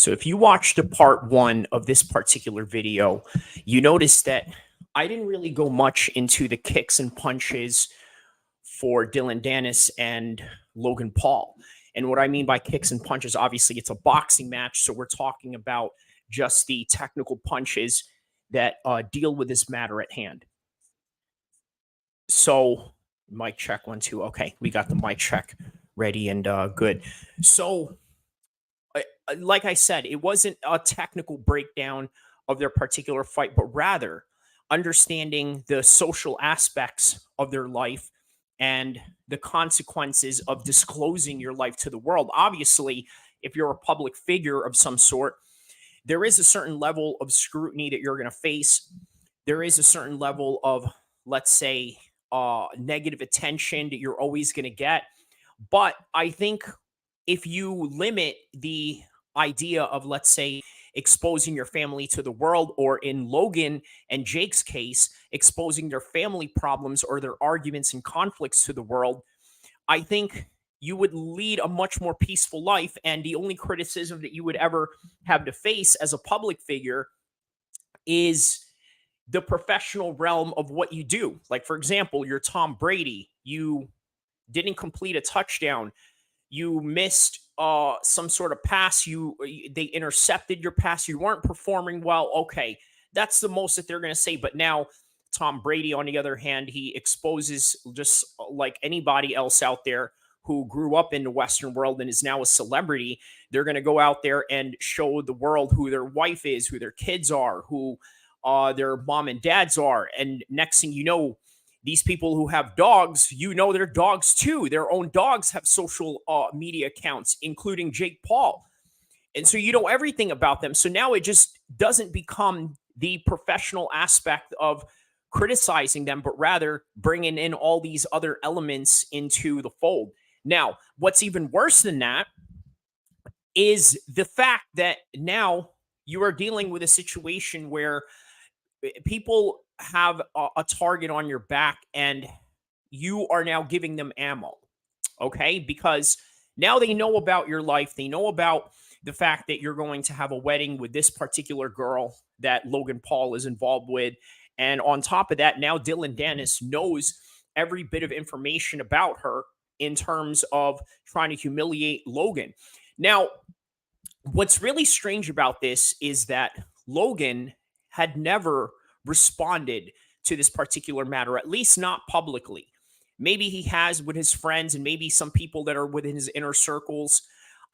So if you watched the part one of this particular video, you notice that I didn't really go much into the kicks and punches for Dylan Danis and Logan Paul. And what I mean by kicks and punches, obviously it's a boxing match. So we're talking about just the technical punches that deal with this matter at hand. So mic check 1, 2. Okay, we got the mic check ready and good. So like I said, it wasn't a technical breakdown of their particular fight, but rather understanding the social aspects of their life and the consequences of disclosing your life to the world. Obviously, if you're a public figure of some sort, there is a certain level of scrutiny that you're going to face. There is a certain level of, let's say, negative attention that you're always going to get. But I think if you limit the idea of, let's say, exposing your family to the world, or in Logan and Jake's case, exposing their family problems or their arguments and conflicts to the world, I think you would lead a much more peaceful life. And the only criticism that you would ever have to face as a public figure is the professional realm of what you do. Like, for example, you're Tom Brady. You didn't complete a touchdown. You missed some sort of pass. They intercepted your pass. You weren't performing well. Okay, that's the most that they're going to say. But now Tom Brady, on the other hand, he exposes, just like anybody else out there who grew up in the Western world and is now a celebrity. They're going to go out there and show the world who their wife is, who their kids are, who their mom and dads are. And next thing you know, these people who have dogs, their dogs too. Their own dogs have social media accounts, including Jake Paul. And so you know everything about them. So now it just doesn't become the professional aspect of criticizing them, but rather bringing in all these other elements into the fold. Now, what's even worse than that is the fact that now you are dealing with a situation where people have a target on your back and you are now giving them ammo. Okay, because now they know about your life. They know about the fact that you're going to have a wedding with this particular girl that Logan Paul is involved with. And on top of that, now Dylan Danis knows every bit of information about her in terms of trying to humiliate Logan. Now, what's really strange about this is that Logan had never responded to this particular matter, at least not publicly. Maybe he has with his friends and maybe some people that are within his inner circles.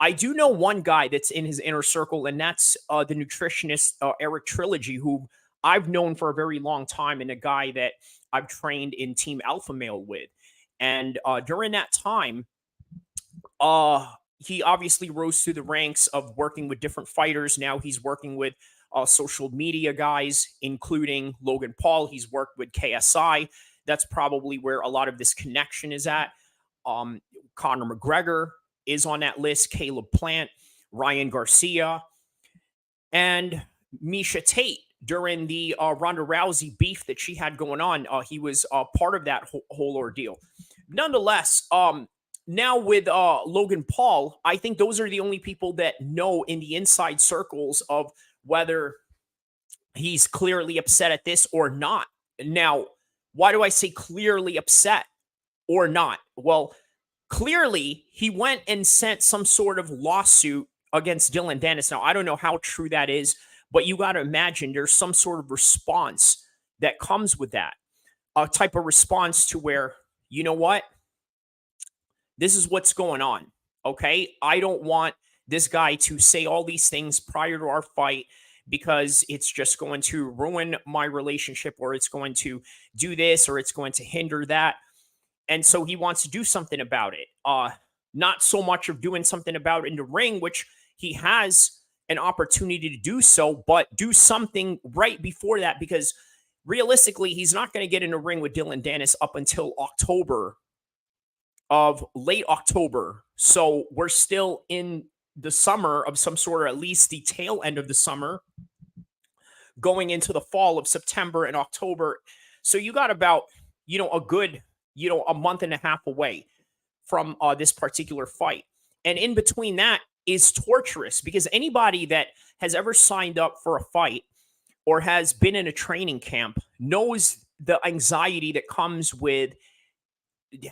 I do know one guy that's in his inner circle, and that's the nutritionist Eric Trilogy, who I've known for a very long time, and a guy that I've trained in Team Alpha Male with. And during that time, he obviously rose through the ranks of working with different fighters. Now he's working with social media guys, including Logan Paul. He's worked with KSI. That's probably where a lot of this connection is at. Conor McGregor is on that list, Caleb Plant, Ryan Garcia, and Misha Tate during the Ronda Rousey beef that she had going on. He was part of that whole ordeal. Nonetheless, now with Logan Paul, I think those are the only people that know in the inside circles of whether he's clearly upset at this or not. Now, why do I say clearly upset or not? Well, clearly he went and sent some sort of lawsuit against Dylan Danis. Now, I don't know how true that is, but you got to imagine there's some sort of response that comes with that. A type of response to where, you know what? This is what's going on. Okay. I don't want this guy to say all these things prior to our fight because it's just going to ruin my relationship, or it's going to do this, or it's going to hinder that. And so he wants to do something about it. Not so much of doing something about it in the ring, which he has an opportunity to do so, but do something right before that, because realistically, he's not going to get in a ring with Dylan Danis up until late October. So we're still in the summer of some sort, or at least the tail end of the summer, going into the fall of September and October. So you got about, a good, a month and a half away from this particular fight. And in between that, is torturous, because anybody that has ever signed up for a fight or has been in a training camp knows the anxiety that comes with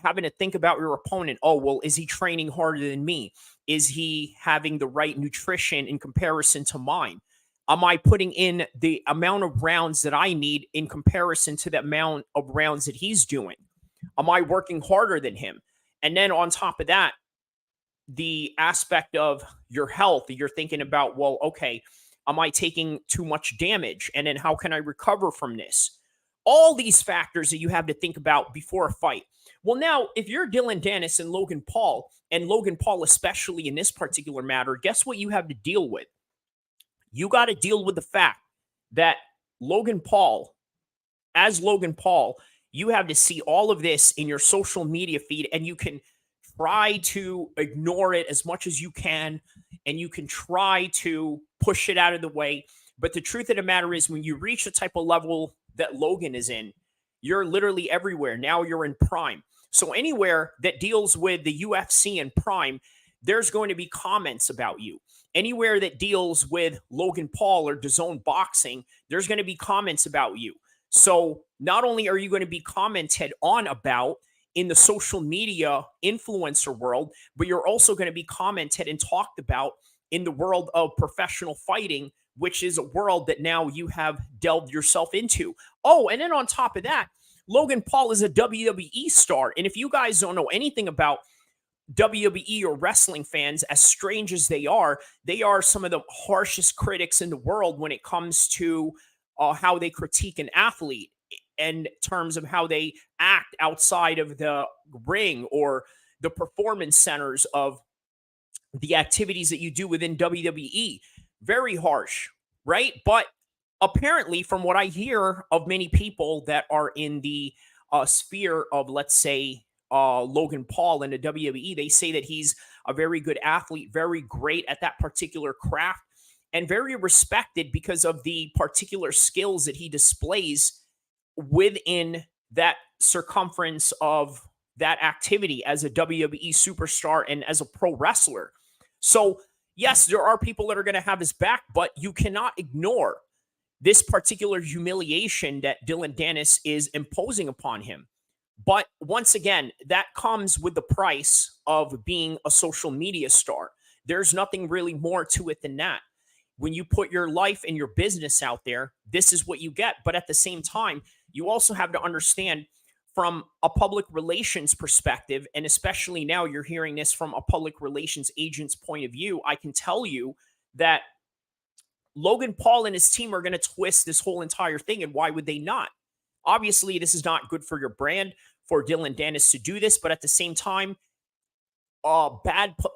having to think about your opponent. Oh, well, is he training harder than me? Is he having the right nutrition in comparison to mine? Am I putting in the amount of rounds that I need in comparison to the amount of rounds that he's doing? Am I working harder than him? And then on top of that, the aspect of your health, you're thinking about, well, okay, am I taking too much damage? And then how can I recover from this? All these factors that you have to think about before a fight. Well, now, if you're Dylan Dennis and Logan Paul, especially in this particular matter, guess what you have to deal with? You got to deal with the fact that Logan Paul, as Logan Paul, you have to see all of this in your social media feed, and you can try to ignore it as much as you can, and you can try to push it out of the way. But the truth of the matter is, when you reach the type of level that Logan is in, you're literally everywhere. Now you're in Prime. So anywhere that deals with the UFC and Prime, there's going to be comments about you. Anywhere that deals with Logan Paul or DAZN Boxing, there's going to be comments about you. So not only are you going to be commented on about in the social media influencer world, but you're also going to be commented and talked about in the world of professional fighting, which is a world that now you have delved yourself into. Oh, and then on top of that, Logan Paul is a WWE star. And if you guys don't know anything about WWE or wrestling fans, as strange as they are some of the harshest critics in the world when it comes to how they critique an athlete in terms of how they act outside of the ring or the performance centers of the activities that you do within WWE. Very harsh, right? But apparently, from what I hear of many people that are in the sphere of, let's say, Logan Paul in the WWE, they say that he's a very good athlete, very great at that particular craft, and very respected because of the particular skills that he displays within that circumference of that activity as a WWE superstar and as a pro wrestler. So, yes, there are people that are going to have his back, but you cannot ignore this particular humiliation that Dylan Dennis is imposing upon him. But once again, that comes with the price of being a social media star. There's nothing really more to it than that. When you put your life and your business out there, this is what you get. But at the same time, you also have to understand from a public relations perspective, and especially now you're hearing this from a public relations agent's point of view, I can tell you that Logan Paul and his team are going to twist this whole entire thing. And why would they not? Obviously, this is not good for your brand for Dylan Dennis to do this, but at the same time,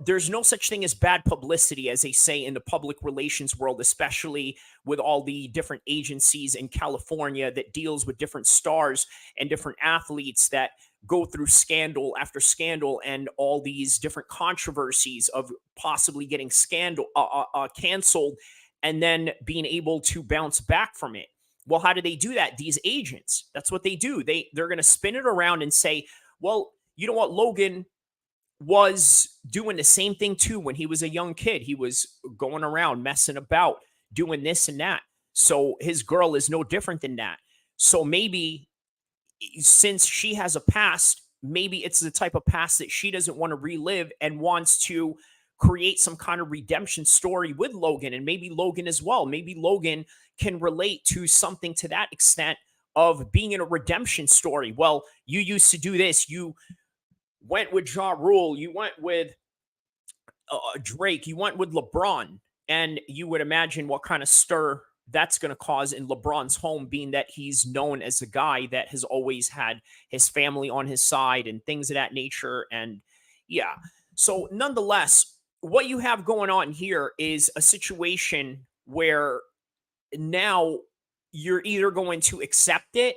there's no such thing as bad publicity, as they say in the public relations world, especially with all the different agencies in California that deals with different stars and different athletes that go through scandal after scandal and all these different controversies of possibly getting canceled and then being able to bounce back from it. Well, how do they do that? These agents, that's what they do. They're going to spin it around and say, well, you know what, Logan was doing the same thing too when he was a young kid. He was going around messing about, doing this and that. So his girl is no different than that. So maybe since she has a past, maybe it's the type of past that she doesn't want to relive and wants to create some kind of redemption story with Logan, and maybe Logan as well. Maybe Logan can relate to something to that extent of being in a redemption story. Well, you used to do this. You went with Ja Rule. You went with Drake. You went with LeBron. And you would imagine what kind of stir that's going to cause in LeBron's home, being that he's known as a guy that has always had his family on his side and things of that nature. And yeah, so nonetheless, what you have going on here is a situation where now you're either going to accept it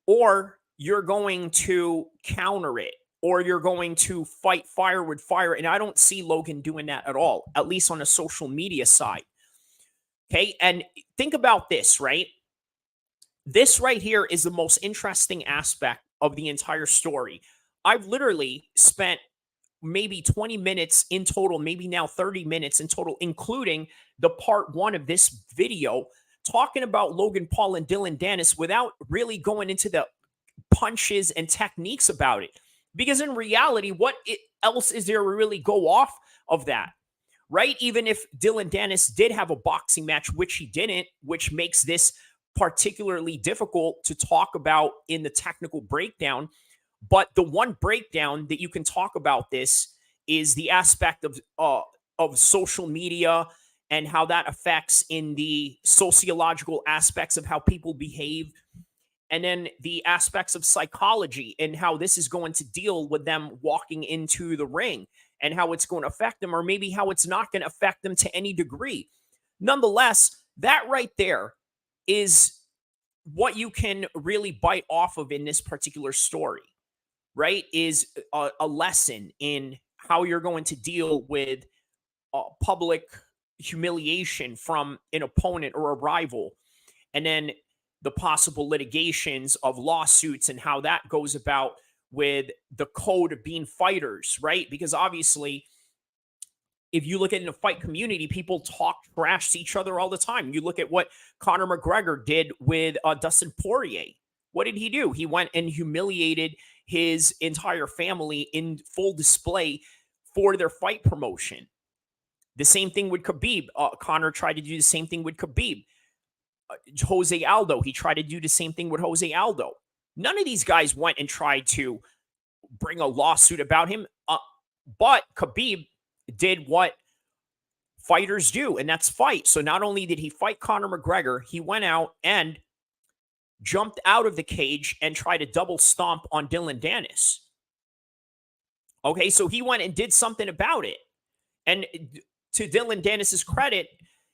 or you're going to counter it or you're going to fight fire with fire. And I don't see Logan doing that at all, at least on a social media side. Okay. And think about this, right? This right here is the most interesting aspect of the entire story. I've literally spent maybe 20 minutes in total, maybe now 30 minutes in total, including the part one of this video, talking about Logan Paul and Dylan Dennis without really going into the punches and techniques about it. Because in reality, else is there to really go off of that? Right? Even if Dylan Dennis did have a boxing match, which he didn't, which makes this particularly difficult to talk about in the technical breakdown. But the one breakdown that you can talk about this is the aspect of social media and how that affects in the sociological aspects of how people behave, and then the aspects of psychology and how this is going to deal with them walking into the ring and how it's going to affect them, or maybe how it's not going to affect them to any degree. Nonetheless, that right there is what you can really bite off of in this particular story, right? Is a lesson in how you're going to deal with public humiliation from an opponent or a rival, and then the possible litigations of lawsuits and how that goes about with the code of being fighters, right? Because obviously, if you look at in the fight community, people talk trash to each other all the time. You look at what Conor McGregor did with Dustin Poirier. What did he do? He went and humiliated his entire family in full display for their fight promotion. The same thing with Khabib. Conor tried to do the same thing with Khabib. Jose Aldo, he tried to do the same thing with Jose Aldo. None of these guys went and tried to bring a lawsuit about him. But Khabib did what fighters do, and that's fight. So not only did he fight Conor McGregor, he went out and jumped out of the cage and tried to double stomp on Dylan Dennis. Okay, so he went and did something about it. And to Dylan Dennis's credit,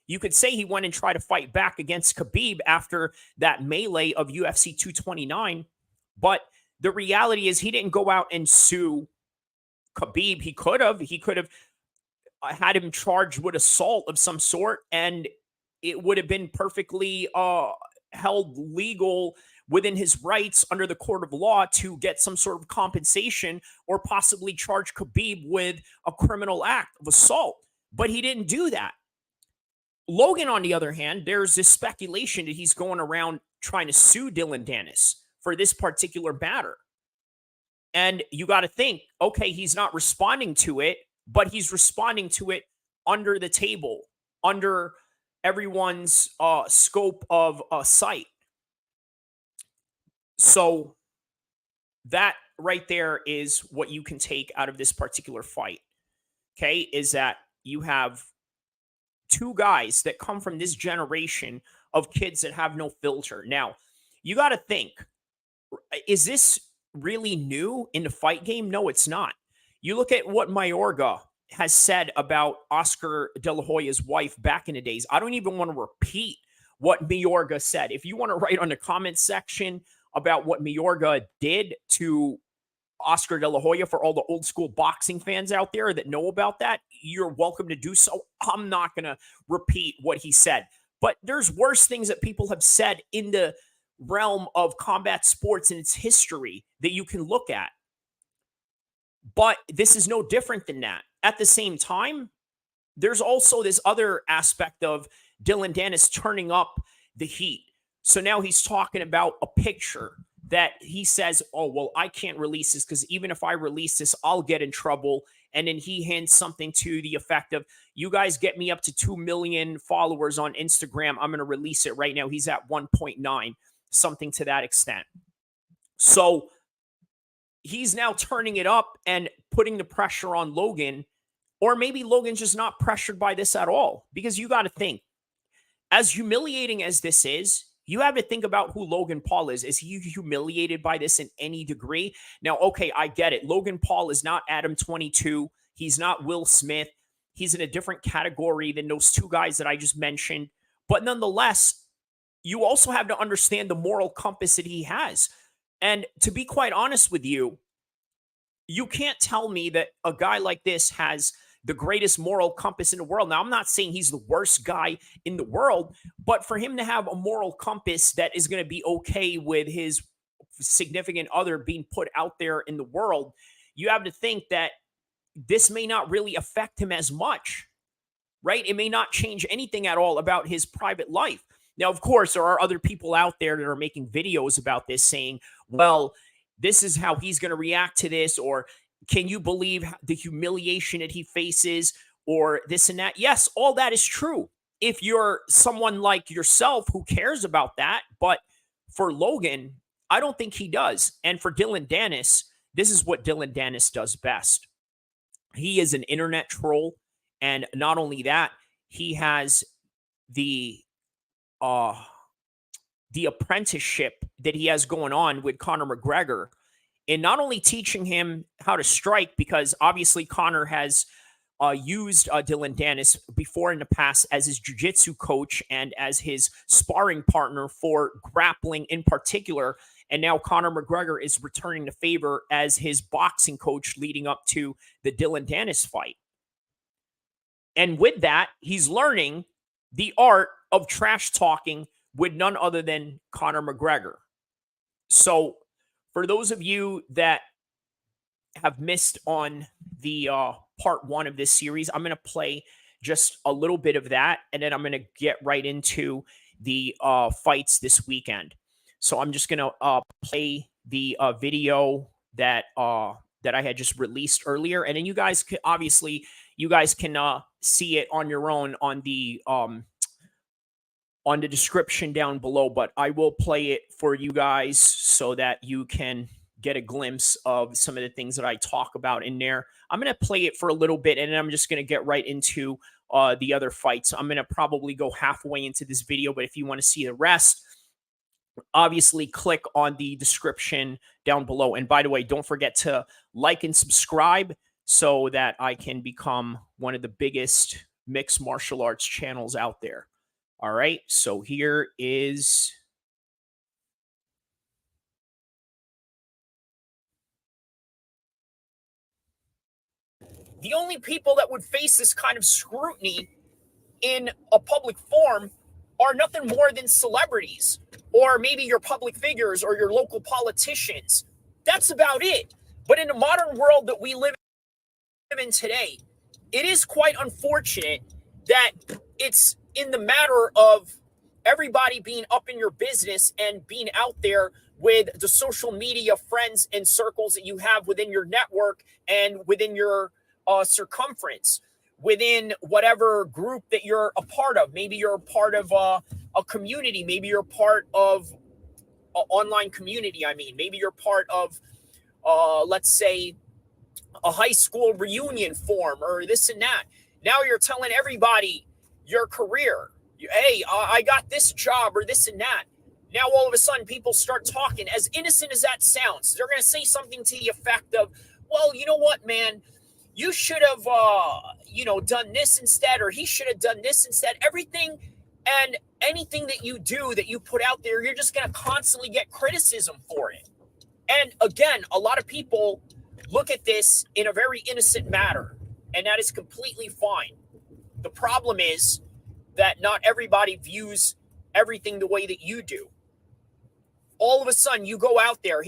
you could say he went and tried to fight back against Khabib after that melee of UFC 229. But the reality is he didn't go out and sue Khabib. He could have. He could have had him charged with assault of some sort, and it would have been perfectly held legal within his rights under the court of law to get some sort of compensation or possibly charge Khabib with a criminal act of assault. But he didn't do that. Logan, on the other hand, there's this speculation that he's going around trying to sue Dylan Dennis for this particular matter. And you got to think, okay, he's not responding to it, but he's responding to it under the table, under everyone's scope of sight. So that right there is what you can take out of this particular fight. Okay, is that you have two guys that come from this generation of kids that have no filter. Now, you got to think, is this really new in the fight game? No, it's not. You look at what Mayorga has said about Oscar De La Hoya's wife back in the days. I don't even want to repeat what Mayorga said. If you want to write on the comment section about what Mayorga did to Oscar De La Hoya for all the old school boxing fans out there that know about that, you're welcome to do so. I'm not going to repeat what he said. But there's worse things that people have said in the realm of combat sports and its history that you can look at. But this is no different than that. At the same time, there's also this other aspect of Dylan Dennis turning up the heat. So now he's talking about a picture that he says, oh, well, I can't release this because even if I release this, I'll get in trouble. And then he hints something to the effect of, you guys get me up to 2 million followers on Instagram, I'm going to release it right now. He's at 1.9, something to that extent. So he's now turning it up and putting the pressure on Logan, or maybe Logan's just not pressured by this at all. Because you got to think, as humiliating as this is, you have to think about who Logan Paul is. Is he humiliated by this in any degree? Now, okay, I get it. Logan Paul is not Adam 22. He's not Will Smith. He's in a different category than those two guys that I just mentioned. But nonetheless, you also have to understand the moral compass that he has. And to be quite honest with you, you can't tell me that a guy like this has the greatest moral compass in the world. Now, I'm not saying he's the worst guy in the world, but for him to have a moral compass that is going to be okay with his significant other being put out there in the world, you have to think that this may not really affect him as much, right? It may not change anything at all about his private life. Now, of course, there are other people out there that are making videos about this saying, well, this is how he's going to react to this, or can you believe the humiliation that he faces, or this and that? Yes, all that is true. If you're someone like yourself who cares about that, but for Logan, I don't think he does. And for Dillon Danis, this is what Dillon Danis does best. He is an internet troll, and not only that, he has the uh the apprenticeship that he has going on with Conor McGregor, and not only teaching him how to strike, because obviously Conor has used Dillon Danis before in the past as his jiu-jitsu coach and as his sparring partner for grappling in particular. And now Conor McGregor is returning the favor as his boxing coach leading up to the Dillon Danis fight. And with that, he's learning the art of trash talking with none other than Conor McGregor. So for those of you that have missed on the part one of this series, I'm going to play just a little bit of that, and then I'm going to get right into the fights this weekend. So I'm just going to play the video that that I had just released earlier, and then you guys can obviously see it on your own on the description down below, but I will play it for you guys so that you can get a glimpse of some of the things that I talk about in there. I'm going to play it for a little bit, and then I'm just going to get right into the other fights. I'm going to probably go halfway into this video, but if you want to see the rest, obviously click on the description down below. And by the way, don't forget to like and subscribe so that I can become one of the biggest mixed martial arts channels out there. All right, so here is the only people that would face this kind of scrutiny in a public forum are nothing more than celebrities, or maybe your public figures or your local politicians. That's about it. But in the modern world that we live in today, it is quite unfortunate that it's in the matter of everybody being up in your business and being out there with the social media friends and circles that you have within your network and within your circumference, within whatever group that you're a part of. Maybe you're a part of a community. Maybe you're part of an online community. I mean, maybe you're part of, let's say, a high school reunion form or this and that. Now you're telling everybody your career. Hey, I got this job or this and that. Now all of a sudden people start talking, as innocent as that sounds. They're going to say something to the effect of, well, you know what, man, you should have, done this instead, or he should have done this instead. Everything and anything that you do, that you put out there, you're just going to constantly get criticism for it. And again, a lot of people look at this in a very innocent manner, and that is completely fine. The problem is that not everybody views everything the way that you do. All of a sudden, you go out there,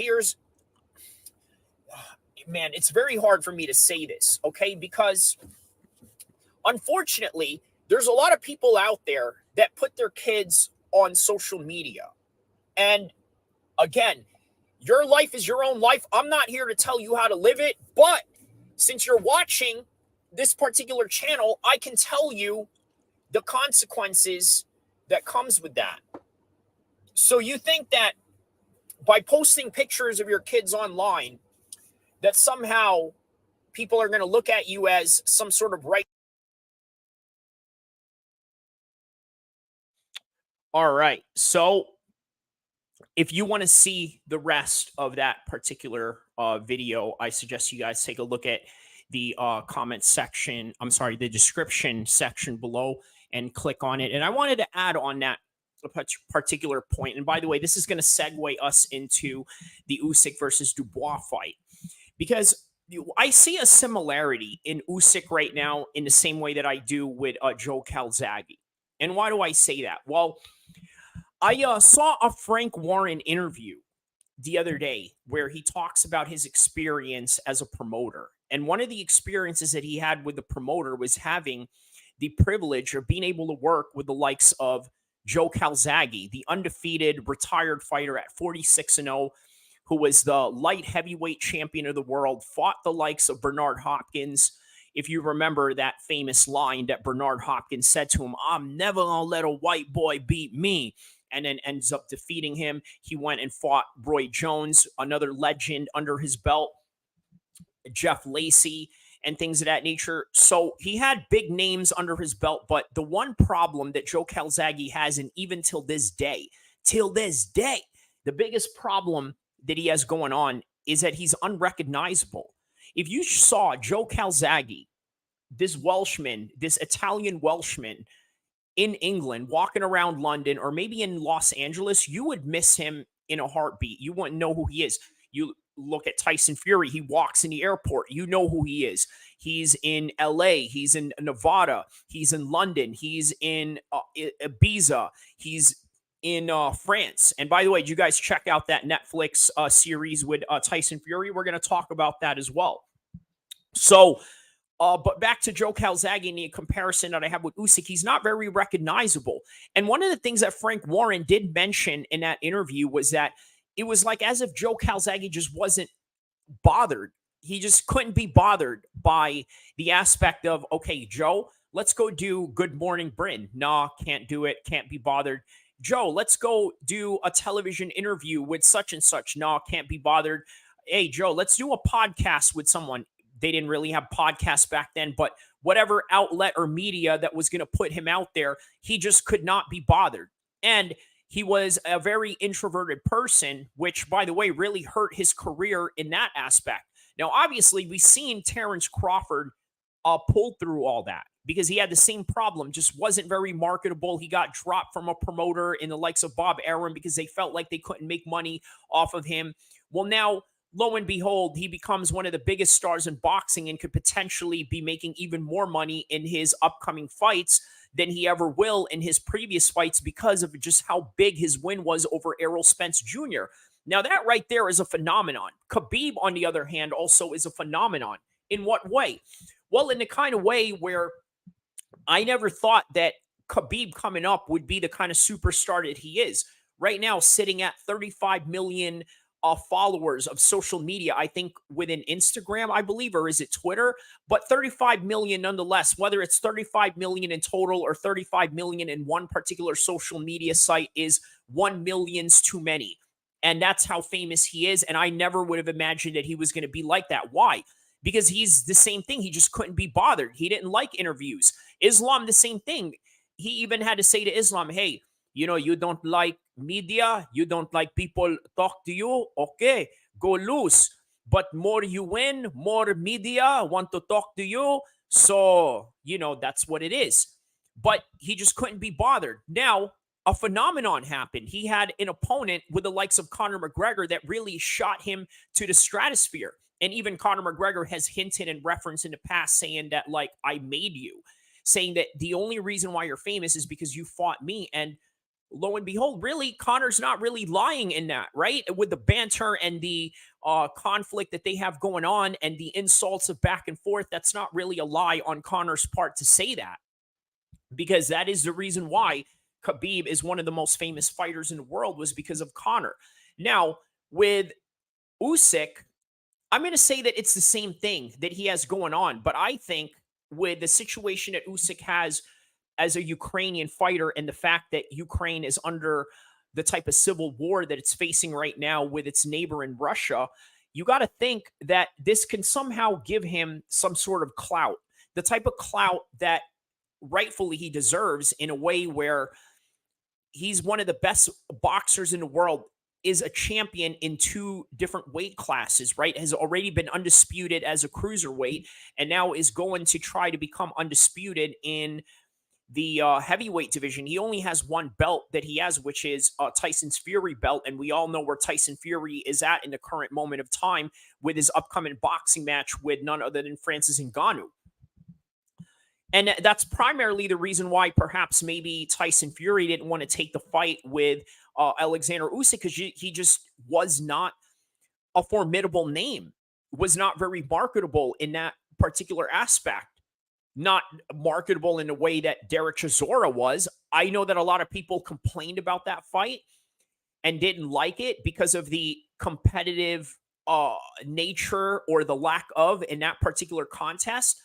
man, it's very hard for me to say this, okay? Because unfortunately, there's a lot of people out there that put their kids on social media. And again, your life is your own life. I'm not here to tell you how to live it, but since you're watching this particular channel, I can tell you the consequences that comes with that. So you think that by posting pictures of your kids online, that somehow people are going to look at you as some sort of right. All right. So if you want to see the rest of that particular video, I suggest you guys take a look at the comment section. I'm sorry, the description section below, and click on it. And I wanted to add on that particular point. And by the way, this is going to segue us into the Usyk versus Dubois fight, because I see a similarity in Usyk right now in the same way that I do with Joe Calzaghe. And why do I say that? Well, I saw a Frank Warren interview the other day where he talks about his experience as a promoter. And one of the experiences that he had with the promoter was having the privilege of being able to work with the likes of Joe Calzaghe, the undefeated retired fighter at 46-0, who was the light heavyweight champion of the world, fought the likes of Bernard Hopkins. If you remember that famous line that Bernard Hopkins said to him, "I'm never going to let a white boy beat me," and then ends up defeating him. He went and fought Roy Jones, another legend under his belt, Jeff Lacey, and things of that nature. So he had big names under his belt, but the one problem that Joe Calzaghe has, and even till this day, the biggest problem that he has going on is that he's unrecognizable. If you saw Joe Calzaghe, this Welshman, this Italian Welshman in England, walking around London or maybe in Los Angeles, you would miss him in a heartbeat. You wouldn't know who he is. You look at Tyson Fury, he walks in the airport, you know who he is. He's in LA, he's in Nevada, he's in London, he's in Ibiza, he's in France. And by the way, did you guys check out that Netflix series with Tyson Fury? We're going to talk about that as well. So, but back to Joe Calzaghe and the comparison that I have with Usyk, he's not very recognizable. And one of the things that Frank Warren did mention in that interview was that it was like as if Joe Calzaghe just wasn't bothered. He just couldn't be bothered by the aspect of, okay, Joe, let's go do Good Morning Britain. Nah, can't do it. Can't be bothered. Joe, let's go do a television interview with such and such. Nah, can't be bothered. Hey, Joe, let's do a podcast with someone. They didn't really have podcasts back then, but whatever outlet or media that was going to put him out there, he just could not be bothered. And he was a very introverted person, which, by the way, really hurt his career in that aspect. Now, obviously, we've seen Terrence Crawford pull through all that because he had the same problem, just wasn't very marketable. He got dropped from a promoter in the likes of Bob Arum because they felt like they couldn't make money off of him. Well, now, lo and behold, he becomes one of the biggest stars in boxing and could potentially be making even more money in his upcoming fights than he ever will in his previous fights because of just how big his win was over Errol Spence Jr. Now, that right there is a phenomenon. Khabib, on the other hand, also is a phenomenon. In what way? Well, in the kind of way where I never thought that Khabib coming up would be the kind of superstar that he is. Right now, sitting at 35 million followers of social media, I think within Instagram, I believe, or is it Twitter? But 35 million nonetheless, whether it's 35 million in total or 35 million in one particular social media site is 1 million's too many. And that's how famous he is. And I never would have imagined that he was going to be like that. Why? Because he's the same thing. He just couldn't be bothered. He didn't like interviews. Islam, the same thing. He even had to say to Islam, hey, you don't like media, you don't like people talk to you, okay, go loose. But more you win, more media want to talk to you. So, that's what it is. But he just couldn't be bothered. Now, a phenomenon happened. He had an opponent with the likes of Conor McGregor that really shot him to the stratosphere. And even Conor McGregor has hinted and referenced in the past saying that, like, I made you. Saying that the only reason why you're famous is because you fought me. And lo and behold, really, Conor's not really lying in that, right? With the banter and the conflict that they have going on and the insults of back and forth, that's not really a lie on Conor's part to say that. Because that is the reason why Khabib is one of the most famous fighters in the world, was because of Conor. Now, with Usyk, I'm going to say that it's the same thing that he has going on. But I think with the situation that Usyk has as a Ukrainian fighter and the fact that Ukraine is under the type of civil war that it's facing right now with its neighbor in Russia, you got to think that this can somehow give him some sort of clout, the type of clout that rightfully he deserves, in a way where he's one of the best boxers in the world, is a champion in 2 different weight classes, right? Has already been undisputed as a cruiserweight and now is going to try to become undisputed in the heavyweight division. He only has one belt that he has, which is Tyson's Fury belt. And we all know where Tyson Fury is at in the current moment of time with his upcoming boxing match with none other than Francis Ngannou. And that's primarily the reason why perhaps maybe Tyson Fury didn't want to take the fight with Alexander Usyk, because he just was not a formidable name. was not very marketable in that particular aspect. Not marketable in the way that Derek Chisora was. I know that a lot of people complained about that fight and didn't like it because of the competitive nature or the lack of in that particular contest.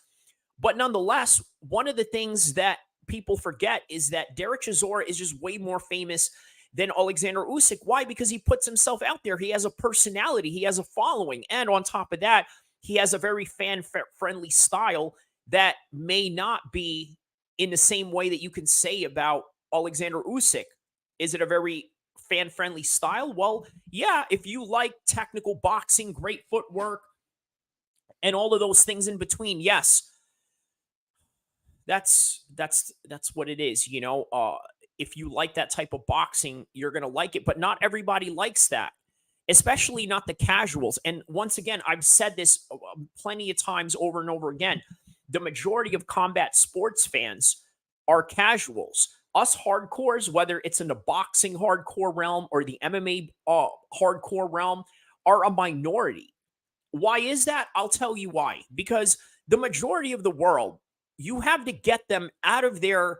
But nonetheless, one of the things that people forget is that Derek Chisora is just way more famous than Alexander Usyk. Why? Because he puts himself out there. He has a personality, he has a following. And on top of that, he has a very fan friendly style that may not be in the same way that you can say about Alexander Usyk. Is it a very fan friendly style? Well, yeah, if you like technical boxing, great footwork, and all of those things in between, yes, that's what it is. If you like that type of boxing, you're gonna like it. But not everybody likes that, especially not the casuals. And once again, I've said this plenty of times over and over again. The majority of combat sports fans are casuals. Us hardcores, whether it's in the boxing hardcore realm or the MMA hardcore realm, are a minority. Why is that? I'll tell you why. Because the majority of the world, you have to get them out of their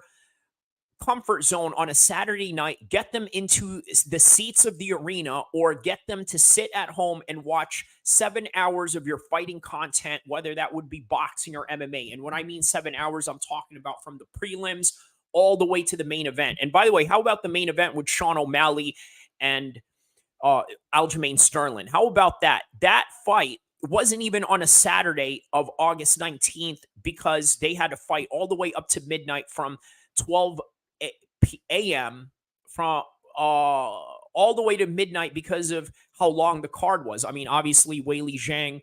comfort zone on a Saturday night, get them into the seats of the arena, or get them to sit at home and watch 7 hours of your fighting content, whether that would be boxing or MMA. And when I mean 7 hours, I'm talking about from the prelims all the way to the main event. And by the way, how about the main event with Sean O'Malley and Aljamain Sterling? How about that? That fight wasn't even on a Saturday of August 19th because they had to fight all the way up to midnight from 12 a.m. from all the way to midnight because of how long the card was. I mean, obviously, Weili Zhang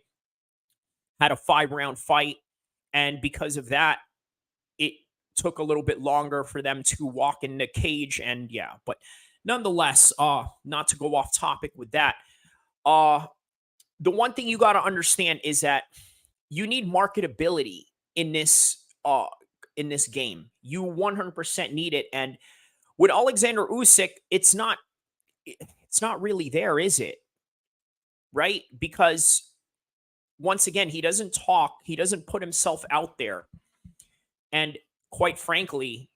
had a 5-round fight, and because of that, it took a little bit longer for them to walk in the cage. And yeah, but nonetheless, not to go off topic with that, the one thing you got to understand is that you need marketability in this game. You 100% need it. And with Alexander Usyk, it's not really there, is it? Right? Because once again, he doesn't talk, he doesn't put himself out there. And quite frankly,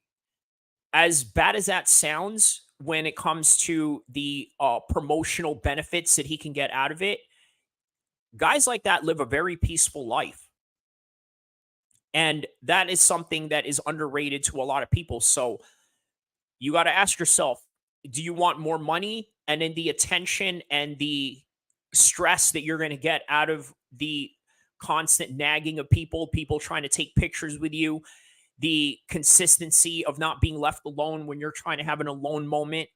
as bad as that sounds when it comes to the promotional benefits that he can get out of it, guys like that live a very peaceful life. And that is something that is underrated to a lot of people. So you got to ask yourself, do you want more money and then the attention and the stress that you're going to get out of the constant nagging of people trying to take pictures with you, the consistency of not being left alone when you're trying to have an alone moment?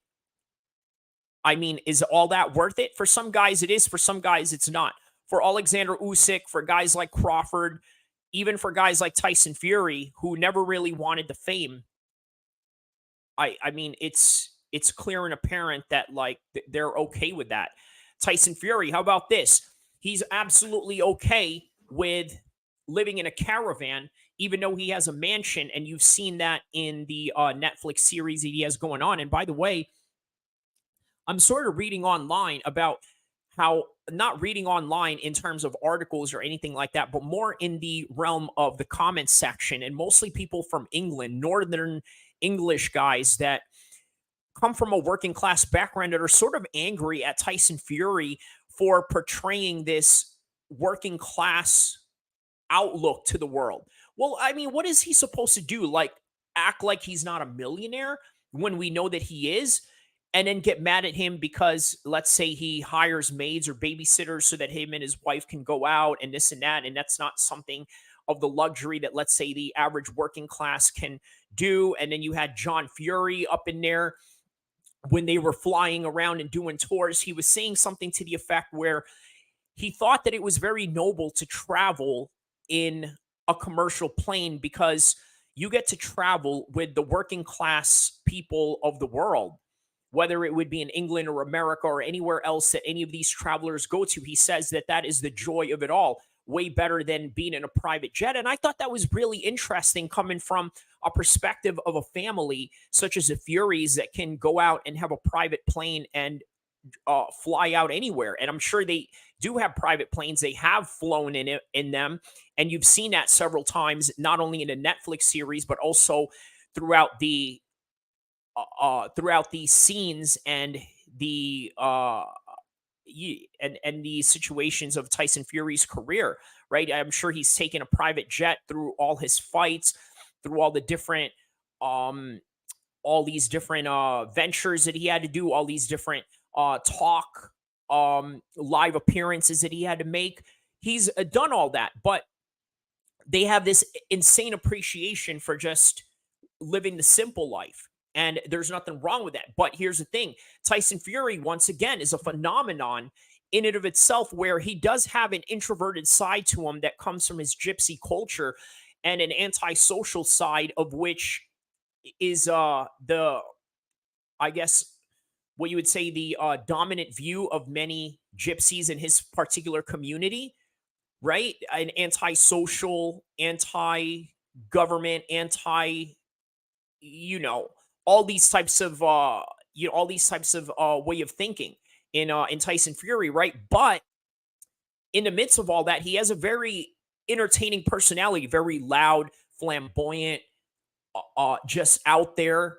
I mean, is all that worth it? For some guys, it is. For some guys, it's not. For Alexander Usyk, for guys like Crawford, even for guys like Tyson Fury, who never really wanted the fame, I mean, it's clear and apparent that like they're okay with that. Tyson Fury, how about this? He's absolutely okay with living in a caravan, even though he has a mansion, and you've seen that in the Netflix series that he has going on. And by the way, I'm sort of reading online about how, not reading online in terms of articles or anything like that, but more in the realm of the comments section, and mostly people from England, Northern English guys that come from a working class background that are sort of angry at Tyson Fury for portraying this working class outlook to the world. Well, I mean, what is he supposed to do? Like, act like he's not a millionaire when we know that he is? And then get mad at him because, let's say, he hires maids or babysitters so that him and his wife can go out and this and that. And that's not something of the luxury that, let's say, the average working class can do. And then you had John Fury up in there when they were flying around and doing tours. He was saying something to the effect where he thought that it was very noble to travel in a commercial plane because you get to travel with the working class people of the world, whether it would be in England or America or anywhere else that any of these travelers go to. He says that that is the joy of it all, way better than being in a private jet. And I thought that was really interesting coming from a perspective of a family such as the Furies that can go out and have a private plane and fly out anywhere. And I'm sure they do have private planes. They have flown in them, and you've seen that several times, not only in a Netflix series but also throughout the scenes and the and the situations of Tyson Fury's career. Right, I'm sure he's taken a private jet through all his fights, through um all these different ventures that he had to do, all these different talk live appearances that he had to make. He's done all that, but they have this insane appreciation for just living the simple life. And there's nothing wrong with that. But here's the thing: Tyson Fury, once again, is a phenomenon in and of itself, where he does have an introverted side to him that comes from his gypsy culture, and an antisocial side, of which is the, I guess, what you would say, the dominant view of many gypsies in his particular community, right? An antisocial, anti-government, you know, all these types of all these types of way of thinking in Tyson Fury, right? But in the midst of all that, he has a very entertaining personality, very loud, flamboyant, just out there,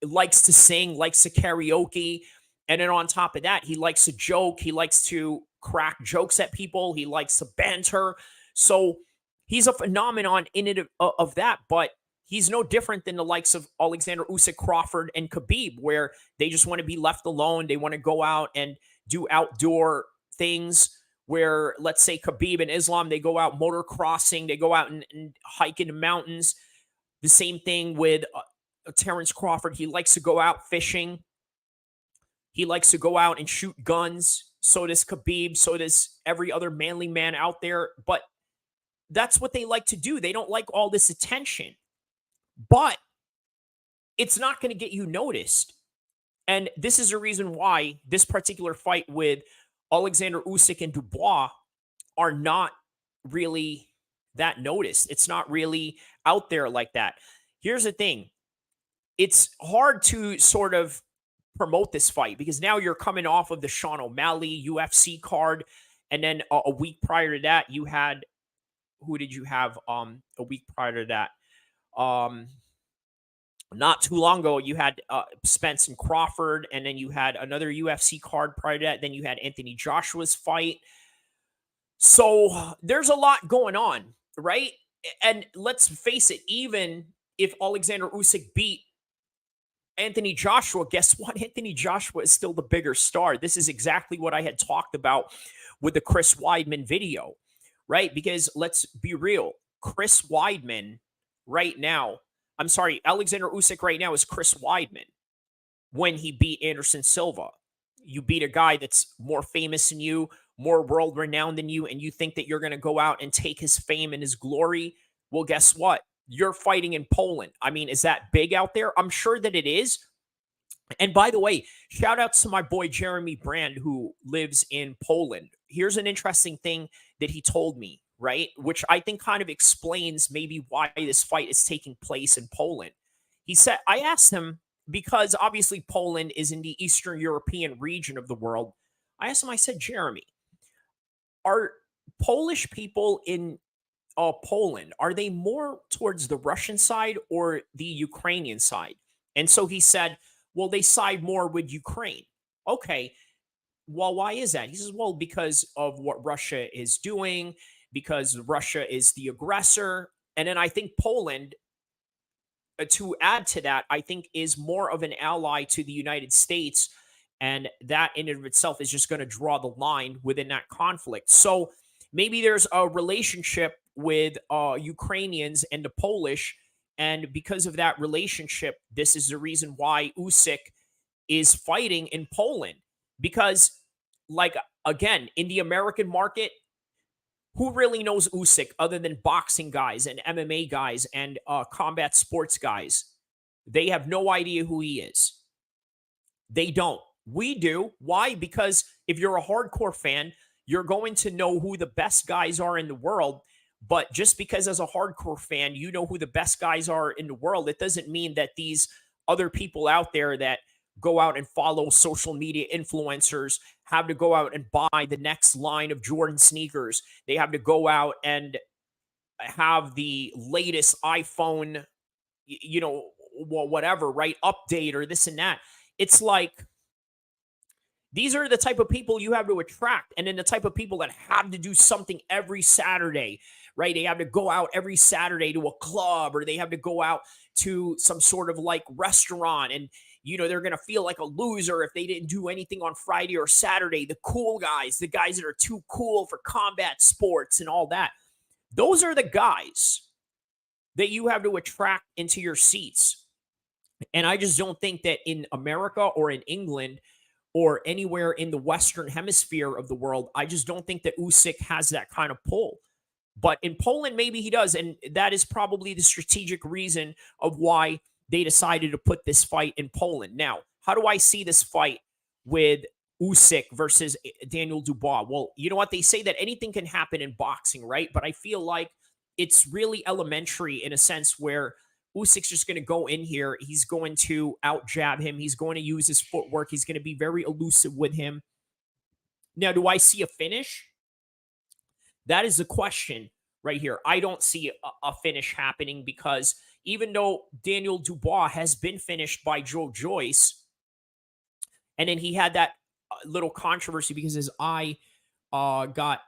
likes to sing, likes to karaoke. And then on top of that, he likes to joke. He likes to crack jokes at people. He likes to banter. So he's a phenomenon in it of that. But he's no different than the likes of Alexander Usyk, Crawford, and Khabib, where they just want to be left alone. They want to go out and do outdoor things. Where, let's say, Khabib and Islam, they go out motor crossing, they go out and hike in the mountains. The same thing with Terrence Crawford. He likes to go out fishing. He likes to go out and shoot guns. So does Khabib. So does every other manly man out there. But that's what they like to do. They don't like all this attention. But it's not going to get you noticed. And this is the reason why this particular fight with Alexander Usyk and Dubois are not really that noticed. It's not really out there like that. Here's the thing: it's hard to sort of promote this fight because now you're coming off of the Sean O'Malley UFC card, and then a week prior to that, you had, who did you have? A week prior to that, not too long ago, you had Spence and Crawford, and then you had another UFC card prior to that. Then you had Anthony Joshua's fight. So there's a lot going on, right? And let's face it, even if Alexander Usyk beat Anthony Joshua, guess what? Anthony Joshua is still the bigger star. This is exactly what I had talked about with the Chris Weidman video, right? Because let's be real, Chris Weidman right now, I'm sorry, Alexander Usyk right now is Chris Weidman when he beat Anderson Silva. You beat a guy that's more famous than you, more world renowned than you, and you think that you're going to go out and take his fame and his glory. Well, guess what? You're fighting in Poland. I mean, is that big out there? I'm sure that it is. And by the way, shout out to my boy Jeremy Brand, who lives in Poland. Here's an interesting thing that he told me, right? Which I think kind of explains maybe why this fight is taking place in Poland. He said, I asked him, because obviously Poland is in the Eastern European region of the world. I asked him, I said, Jeremy, are Polish people in Poland, are they more towards the Russian side or the Ukrainian side? And so he said, well, they side more with Ukraine. Okay. Well, why is that? He says, well, because of what Russia is doing, because Russia is the aggressor. And then I think Poland, to add to that, I think is more of an ally to the United States. And that in and of itself is just going to draw the line within that conflict. So maybe there's a relationship with Ukrainians and the Polish. And because of that relationship, this is the reason why Usyk is fighting in Poland. Because, like, again, in the American market, who really knows Usyk other than boxing guys and MMA guys and combat sports guys? They have no idea who he is. They don't. We do. Why? Because if you're a hardcore fan, you're going to know who the best guys are in the world. But just because as a hardcore fan, you know who the best guys are in the world, it doesn't mean that these other people out there that go out and follow social media influencers, have to go out and buy the next line of Jordan sneakers. They have to go out and have the latest iPhone, whatever, right? Update or this and that. It's like these are the type of people you have to attract. And then the type of people that have to do something every Saturday, right? They have to go out every Saturday to a club, or they have to go out to some sort of like restaurant. And, they're going to feel like a loser if they didn't do anything on Friday or Saturday. The cool guys, the guys that are too cool for combat sports and all that. Those are the guys that you have to attract into your seats. And I just don't think that in America or in England or anywhere in the Western hemisphere of the world, I just don't think that Usyk has that kind of pull. But in Poland, maybe he does. And that is probably the strategic reason of why they decided to put this fight in Poland. Now, how do I see this fight with Usyk versus Daniel Dubois? Well, you know what? They say that anything can happen in boxing, right? But I feel like it's really elementary in a sense where Usyk's just going to go in here. He's going to out jab him. He's going to use his footwork. He's going to be very elusive with him. Now, do I see a finish? That is the question right here. I don't see a finish happening because even though Daniel Dubois has been finished by Joe Joyce, and then he had that little controversy because his eye got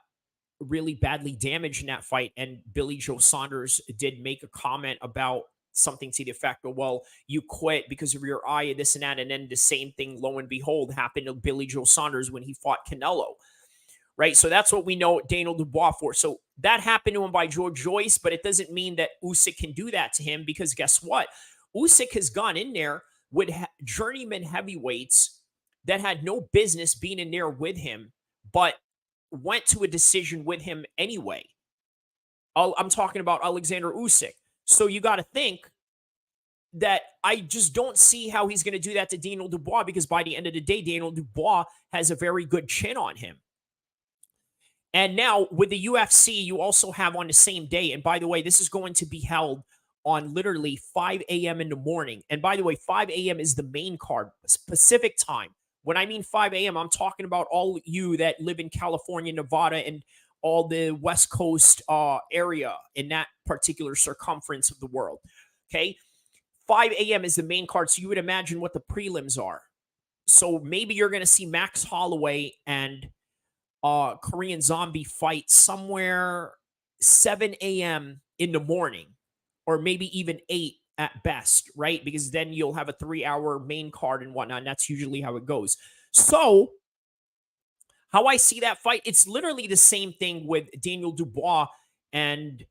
really badly damaged in that fight, and Billy Joe Saunders did make a comment about something to the effect of, well, you quit because of your eye and this and that. And then the same thing, lo and behold, happened to Billy Joe Saunders when he fought Canelo, right? So that's what we know Daniel Dubois for. So that happened to him by Joe Joyce, but it doesn't mean that Usyk can do that to him, because guess what? Usyk has gone in there with journeyman heavyweights that had no business being in there with him, but went to a decision with him anyway. I'm talking about Alexander Usyk. So you got to think that I just don't see how he's going to do that to Daniel Dubois, because by the end of the day, Daniel Dubois has a very good chin on him. And now with the UFC, you also have on the same day, and by the way, this is going to be held on literally 5 a.m. in the morning. And by the way, 5 a.m. is the main card, Pacific time. When I mean 5 a.m., I'm talking about all you that live in California, Nevada, and all the West Coast area in that particular circumference of the world. Okay. 5 a.m. is the main card. So you would imagine what the prelims are. So maybe you're going to see Max Holloway and Korean Zombie fight somewhere 7 a.m. in the morning, or maybe even 8 at best, right? Because then you'll have a 3-hour main card and whatnot. And that's usually how it goes. So how I see that fight, it's literally the same thing with Daniel Dubois and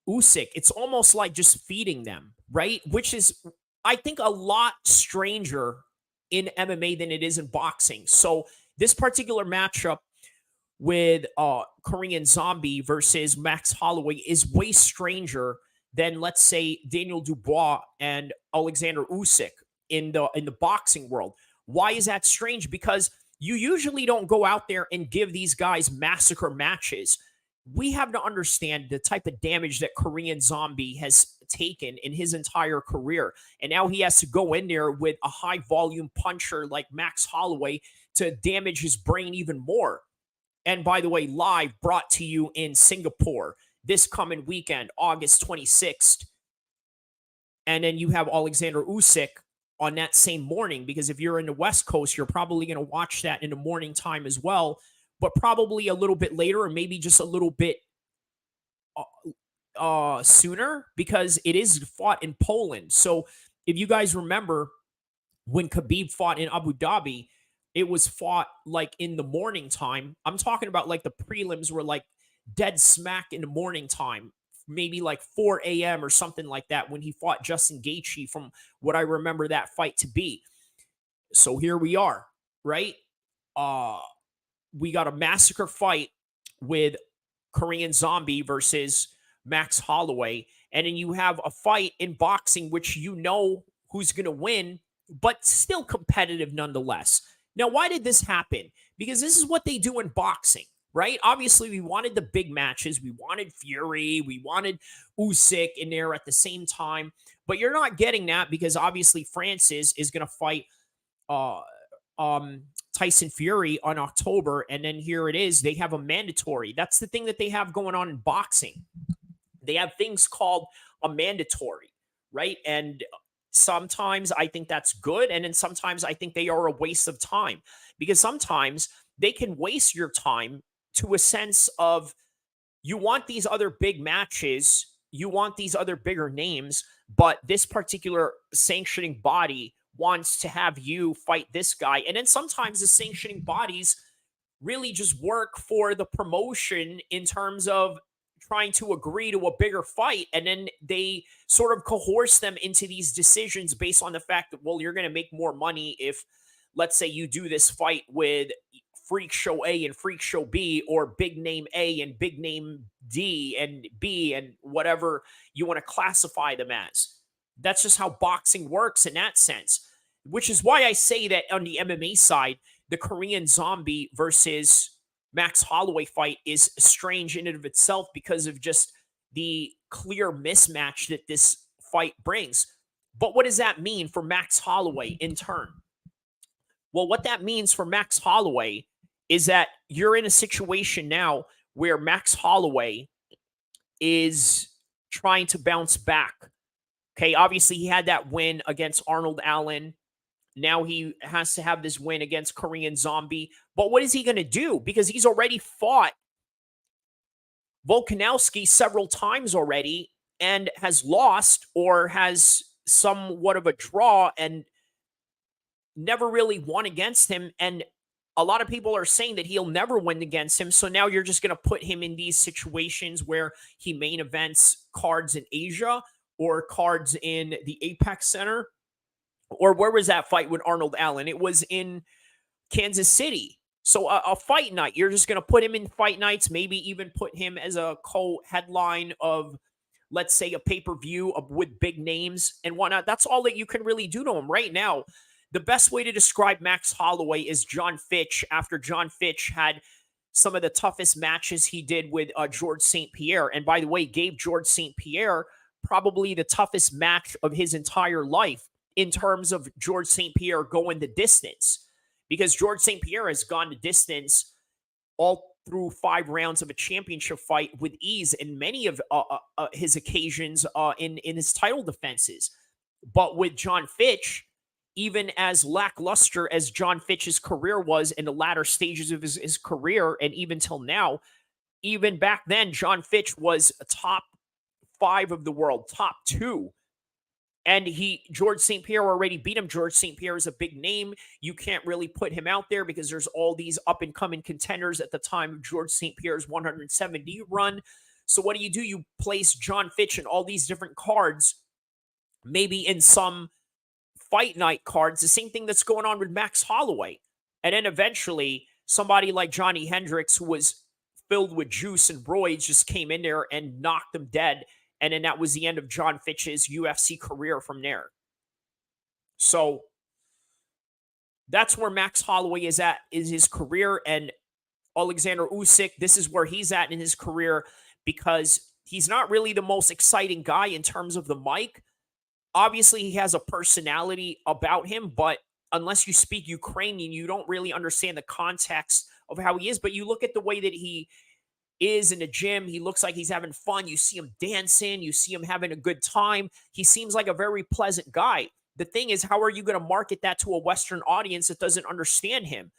Usyk. It's almost like just feeding them, right? Which is, I think, a lot stranger in MMA than it is in boxing. So this particular matchup with Korean Zombie versus Max Holloway is way stranger than, let's say, Daniel Dubois and Alexander Usyk in the boxing world. Why is that strange? Because you usually don't go out there and give these guys massacre matches. We have to understand the type of damage that Korean Zombie has taken in his entire career. And now he has to go in there with a high volume puncher like Max Holloway to damage his brain even more. And by the way, live brought to you in Singapore this coming weekend, August 26th. And then you have Alexander Usyk on that same morning, because if you're in the West Coast, you're probably going to watch that in the morning time as well, but probably a little bit later, or maybe just a little bit sooner, because it is fought in Poland. So if you guys remember when Khabib fought in Abu Dhabi, it was fought like in the morning time. I'm talking about like the prelims were like dead smack in the morning time, maybe like 4 a.m. or something like that, when he fought Justin Gaethje, from what I remember that fight to be. So here we are, right? We got a massacre fight with Korean Zombie versus Max Holloway. And then you have a fight in boxing, which you know who's going to win, but still competitive nonetheless. Now, why did this happen? Because this is what they do in boxing. right? Obviously, we wanted the big matches. We wanted Fury. We wanted Usyk in there at the same time. But you're not getting that because obviously Francis is going to fight uh, um, Tyson Fury on October. And then here it is. They have a mandatory. That's the thing that they have going on in boxing. They have things called a mandatory, right? And sometimes I think that's good. And then sometimes I think they are a waste of time because sometimes they can waste your time to a sense of you want these other big matches, you want these other bigger names, but this particular sanctioning body wants to have you fight this guy. And then sometimes the sanctioning bodies really just work for the promotion in terms of trying to agree to a bigger fight. And then they sort of coerce them into these decisions based on the fact that, well, you're going to make more money if, let's say, you do this fight with Freak Show A and Freak Show B, or Big Name A and Big Name D and B, and whatever you want to classify them as. That's just how boxing works in that sense, which is why I say that on the MMA side, the Korean Zombie versus Max Holloway fight is strange in and of itself because of just the clear mismatch that this fight brings. But what does that mean for Max Holloway in turn? Well, what that means for Max Holloway is that you're in a situation now where Max Holloway is trying to bounce back. Okay, obviously he had that win against Arnold Allen. Now he has to have this win against Korean Zombie. But what is he going to do? Because he's already fought Volkanovski several times already and has lost or has somewhat of a draw and never really won against him. And a lot of people are saying that he'll never win against him. So now you're just going to put him in these situations where he main events cards in Asia or cards in the Apex Center. Or where was that fight with Arnold Allen? It was in Kansas City. So a fight night, you're just going to put him in fight nights, maybe even put him as a co-headline of, let's say, a pay-per-view with big names and whatnot. That's all that you can really do to him right now. The best way to describe Max Holloway is John Fitch, after John Fitch had some of the toughest matches he did with George St. Pierre. And by the way, gave George St. Pierre probably the toughest match of his entire life in terms of George St. Pierre going the distance. Because George St. Pierre has gone the distance all through 5 rounds of a championship fight with ease in many of his occasions in his title defenses. But with John Fitch, even as lackluster as John Fitch's career was in the latter stages of his career, and even till now, even back then, John Fitch was a top 5 of the world, top 2. And George St. Pierre already beat him. George St. Pierre is a big name. You can't really put him out there because there's all these up-and-coming contenders at the time of George St. Pierre's 170 run. So what do? You place John Fitch in all these different cards, maybe in some fight night cards, the same thing that's going on with Max Holloway. And then eventually, somebody like Johnny Hendricks, who was filled with juice and roids, just came in there and knocked him dead. And then that was the end of John Fitch's UFC career from there. So that's where Max Holloway is at in his career. And Alexander Usyk, this is where he's at in his career because he's not really the most exciting guy in terms of the mic. Obviously, he has a personality about him, but unless you speak Ukrainian, you don't really understand the context of how he is. But you look at the way that he is in the gym. He looks like he's having fun. You see him dancing. You see him having a good time. He seems like a very pleasant guy. The thing is, how are you going to market that to a Western audience that doesn't understand him?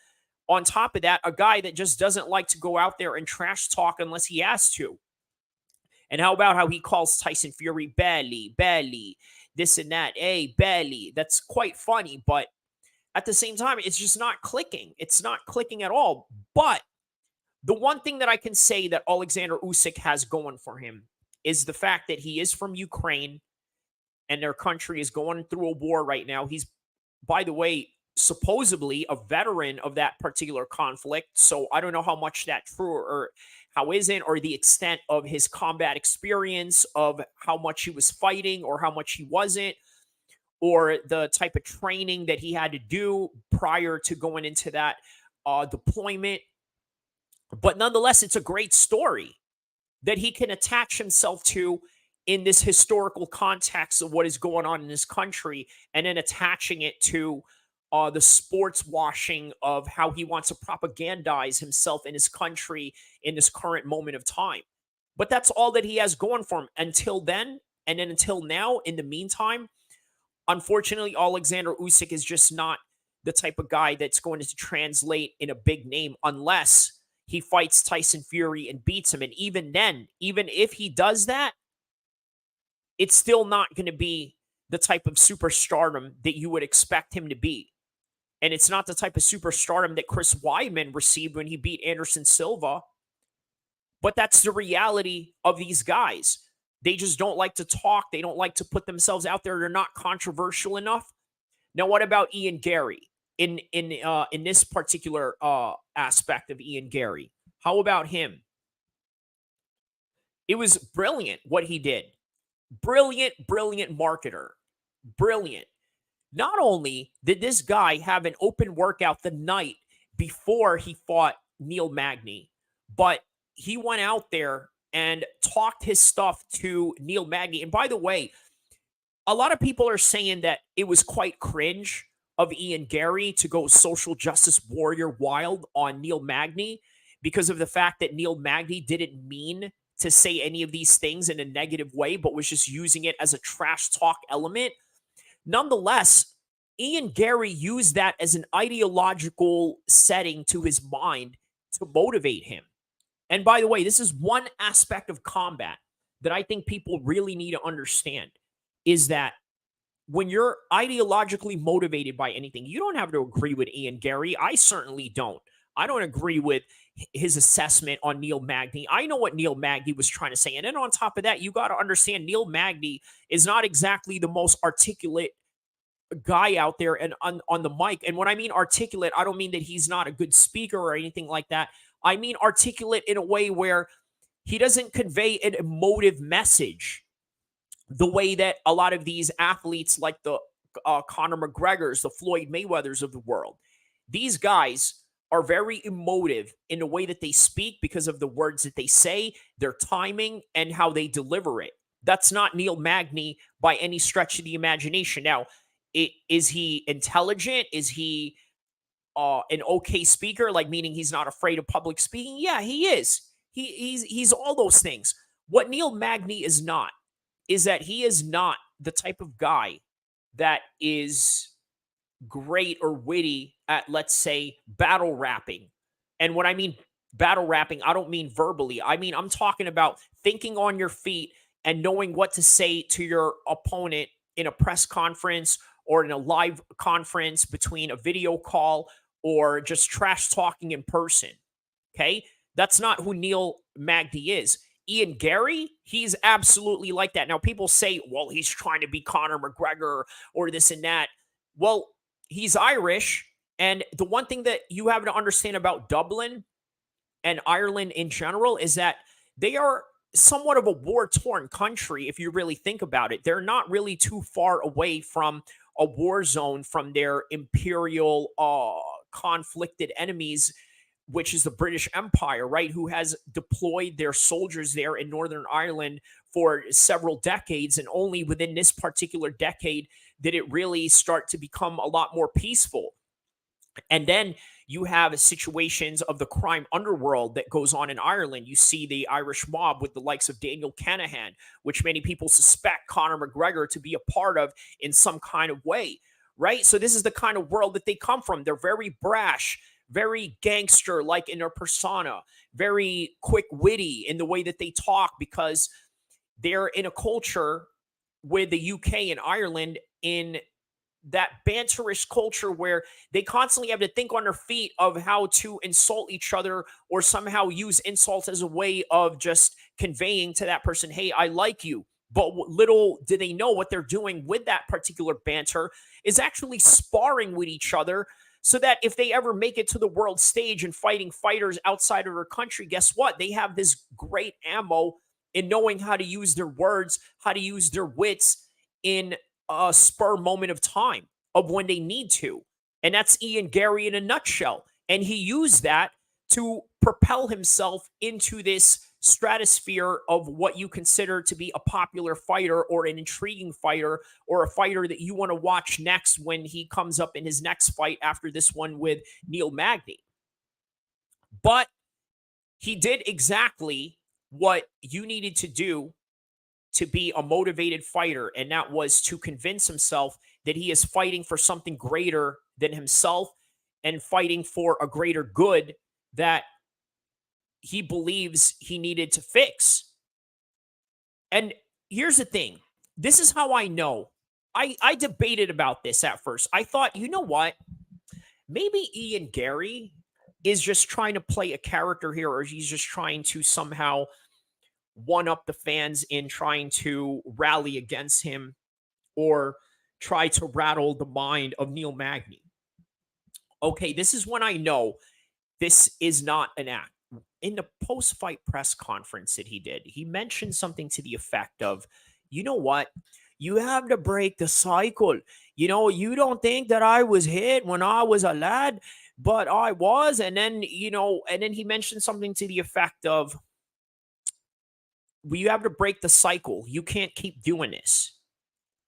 On top of that, a guy that just doesn't like to go out there and trash talk unless he has to. And how about how he calls Tyson Fury belly, this and that, hey, belly. That's quite funny, but at the same time, it's just not clicking. It's not clicking at all. But the one thing that I can say that Alexander Usyk has going for him is the fact that he is from Ukraine and their country is going through a war right now. He's, by the way, supposedly a veteran of that particular conflict. So I don't know how much that's true or how isn't, or the extent of his combat experience, of how much he was fighting or how much he wasn't, or the type of training that he had to do prior to going into that deployment. But nonetheless, it's a great story that he can attach himself to in this historical context of what is going on in his country, and then attaching it to the sports washing of how he wants to propagandize himself in his country in this current moment of time. But that's all that he has going for him until then. And then until now, in the meantime, unfortunately, Alexander Usyk is just not the type of guy that's going to translate in a big name unless he fights Tyson Fury and beats him. And even then, even if he does that, it's still not going to be the type of superstardom that you would expect him to be. And it's not the type of superstardom that Chris Weidman received when he beat Anderson Silva. But that's the reality of these guys. They just don't like to talk. They don't like to put themselves out there. They're not controversial enough. Now, what about Ian Gary in this particular aspect of Ian Gary? How about him? It was brilliant what he did. Brilliant, brilliant marketer. Brilliant. Not only did this guy have an open workout the night before he fought Neil Magny, but he went out there and talked his stuff to Neil Magny. And by the way, a lot of people are saying that it was quite cringe of Ian Gary to go social justice warrior wild on Neil Magny because of the fact that Neil Magny didn't mean to say any of these things in a negative way, but was just using it as a trash talk element. Nonetheless, Ian Gary used that as an ideological setting to his mind to motivate him. And by the way, this is one aspect of combat that I think people really need to understand is that when you're ideologically motivated by anything, you don't have to agree with Ian Gary. I certainly don't. I don't agree with his assessment on Neil Magny. I know what Neil Magny was trying to say. And then on top of that, you got to understand Neil Magny is not exactly the most articulate guy out there and on the mic. And when I mean articulate, I don't mean that he's not a good speaker or anything like that. I mean articulate in a way where he doesn't convey an emotive message the way that a lot of these athletes like the Conor McGregors, the Floyd Mayweathers of the world, these guys are very emotive in the way that they speak because of the words that they say, their timing, and how they deliver it. That's not Neil Magny by any stretch of the imagination. Now, is he intelligent? Is he an okay speaker? Like meaning he's not afraid of public speaking? Yeah, he is. He's all those things. What Neil Magny is not is that he is not the type of guy that is great or witty at, let's say, battle rapping. And when I mean battle rapping, I don't mean verbally. I mean, I'm talking about thinking on your feet and knowing what to say to your opponent in a press conference or in a live conference between a video call or just trash talking in person. Okay. That's not who Neil Magny is. Ian Gary, he's absolutely like that. Now, people say, well, he's trying to be Conor McGregor or this and that. Well, he's Irish. And the one thing that you have to understand about Dublin and Ireland in general is that they are somewhat of a war-torn country, if you really think about it. They're not really too far away from a war zone from their imperial conflicted enemies, which is the British Empire, right? Who has deployed their soldiers there in Northern Ireland for several decades. And only within this particular decade did it really start to become a lot more peaceful. And then you have situations of the crime underworld that goes on in Ireland. You see the Irish mob with the likes of Daniel Kinahan, which many people suspect Conor McGregor to be a part of in some kind of way, right? So this is the kind of world that they come from. They're very brash, very gangster like in their persona, very quick witty in the way that they talk because they're in a culture with the UK and Ireland in that banterish culture where they constantly have to think on their feet of how to insult each other or somehow use insults as a way of just conveying to that person, hey, I like you. But little do they know what they're doing with that particular banter is actually sparring with each other so that if they ever make it to the world stage and fighting fighters outside of their country, guess what? They have this great ammo in knowing how to use their words, how to use their wits in a spur moment of time of when they need to. And that's Ian Gary in a nutshell. And he used that to propel himself into this stratosphere of what you consider to be a popular fighter or an intriguing fighter or a fighter that you want to watch next when he comes up in his next fight after this one with Neil Magny. But he did exactly what you needed to do to be a motivated fighter, and that was to convince himself that he is fighting for something greater than himself and fighting for a greater good that he believes he needed to fix. And here's the thing. This is how I know. I debated about this at first. I thought, you know what? Maybe Ian Gary is just trying to play a character here, or he's just trying to somehow one up the fans in trying to rally against him or try to rattle the mind of Neil Magny. Okay, this is when I know this is not an act. In the post fight press conference that he did, he mentioned something to the effect of, you know what? You have to break the cycle. You know, you don't think that I was hit when I was a lad, but I was. And then, and then he mentioned something to the effect of, you have to break the cycle. You can't keep doing this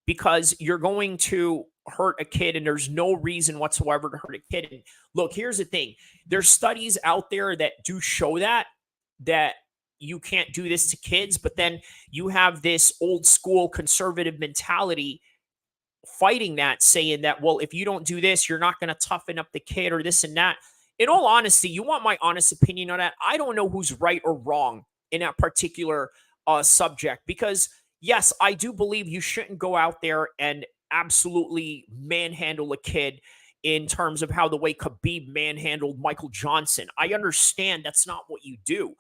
because you're going to hurt a kid, and there's no reason whatsoever to hurt a kid. And look, here's the thing. There's studies out there that do show that you can't do this to kids, but then you have this old school conservative mentality fighting that, saying that, well, if you don't do this, you're not going to toughen up the kid or this and that. In all honesty, you want my honest opinion on that? I don't know who's right or wrong in that particular subject, because yes, I do believe you shouldn't go out there and absolutely manhandle a kid in terms of how the way Khabib manhandled Michael Johnson. I understand that's not what you do.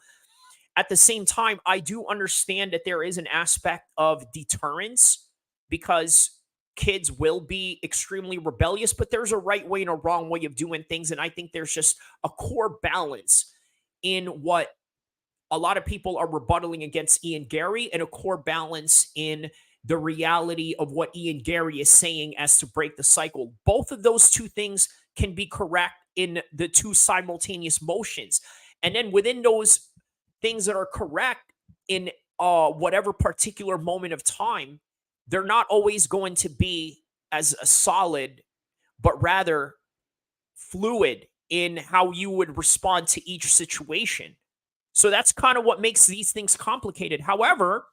At the same time, I do understand that there is an aspect of deterrence because kids will be extremely rebellious, but there's a right way and a wrong way of doing things. And I think there's just a core balance in what a lot of people are rebuttaling against Ian Gary, and a core balance in the reality of what Ian Gary is saying as to break the cycle. Both of those two things can be correct in the two simultaneous motions. And then within those things that are correct in whatever particular moment of time, they're not always going to be as a solid, but rather fluid in how you would respond to each situation. So that's kind of what makes these things complicated. However,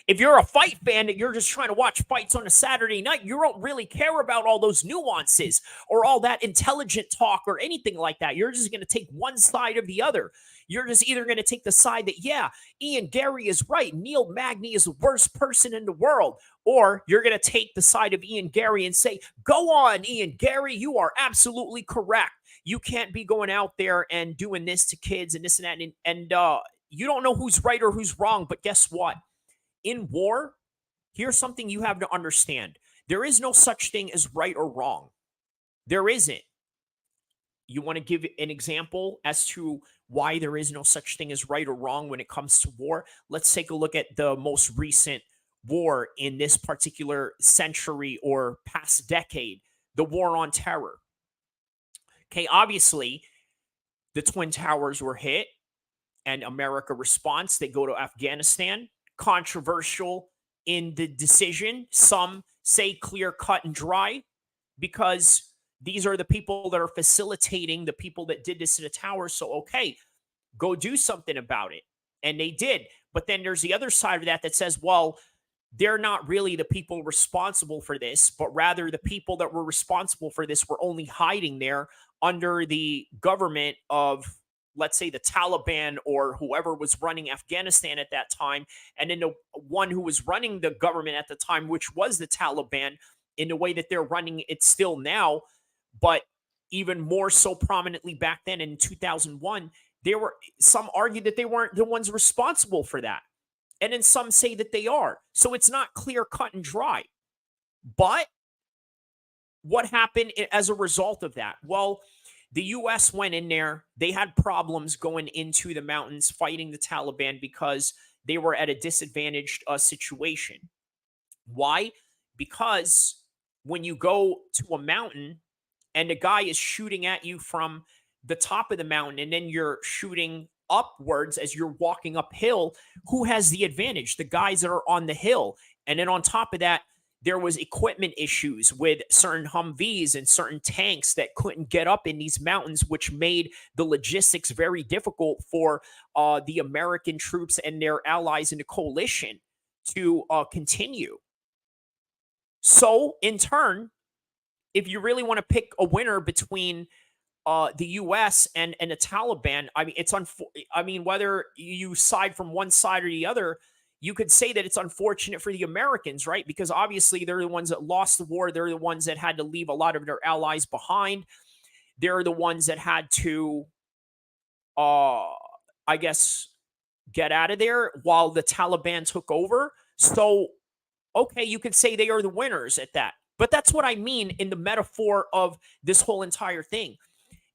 if you're a fight fan and you're just trying to watch fights on a Saturday night, you don't really care about all those nuances or all that intelligent talk or anything like that. You're just going to take one side or the other. You're just either going to take the side that, yeah, Ian Gary is right. Neil Magny is the worst person in the world. Or you're going to take the side of Ian Gary and say, go on, Ian Gary, you are absolutely correct. You can't be going out there and doing this to kids and this and that. And you don't know who's right or who's wrong. But guess what? In war, here's something you have to understand. There is no such thing as right or wrong. There isn't. You want to give an example as to why there is no such thing as right or wrong when it comes to war? Let's take a look at the most recent war in this particular century or past decade, the war on terror. Okay, obviously, the Twin Towers were hit and America responds. They go to Afghanistan. Controversial in the decision. Some say clear, cut, and dry, because these are the people that are facilitating the people that did this to the towers. So, okay, go do something about it. And they did. But then there's the other side of that says, well, they're not really the people responsible for this, but rather the people that were responsible for this were only hiding there under the government of, let's say, the Taliban or whoever was running Afghanistan at that time. And then the one who was running the government at the time, which was the Taliban, in the way that they're running it still now, but even more so prominently back then in 2001, some argue that they weren't the ones responsible for that. And then some say that they are. So it's not clear, cut, and dry. But what happened as a result of that? Well, the U.S. went in there. They had problems going into the mountains fighting the Taliban because they were at a disadvantaged situation. Why? Because when you go to a mountain and a guy is shooting at you from the top of the mountain and then you're shooting upwards as you're walking uphill, who has the advantage? The guys that are on the hill. And then on top of that, there was equipment issues with certain Humvees and certain tanks that couldn't get up in these mountains, which made the logistics very difficult for the American troops and their allies in the coalition to continue. So, in turn, if you really want to pick a winner between the U.S. and the Taliban, I mean, I mean, whether you side from one side or the other, you could say that it's unfortunate for the Americans, right? Because obviously they're the ones that lost the war. They're the ones that had to leave a lot of their allies behind. They're the ones that had to, uh, I guess, get out of there while the Taliban took over. So, okay, you could say they are the winners at that. But that's what I mean in the metaphor of this whole entire thing.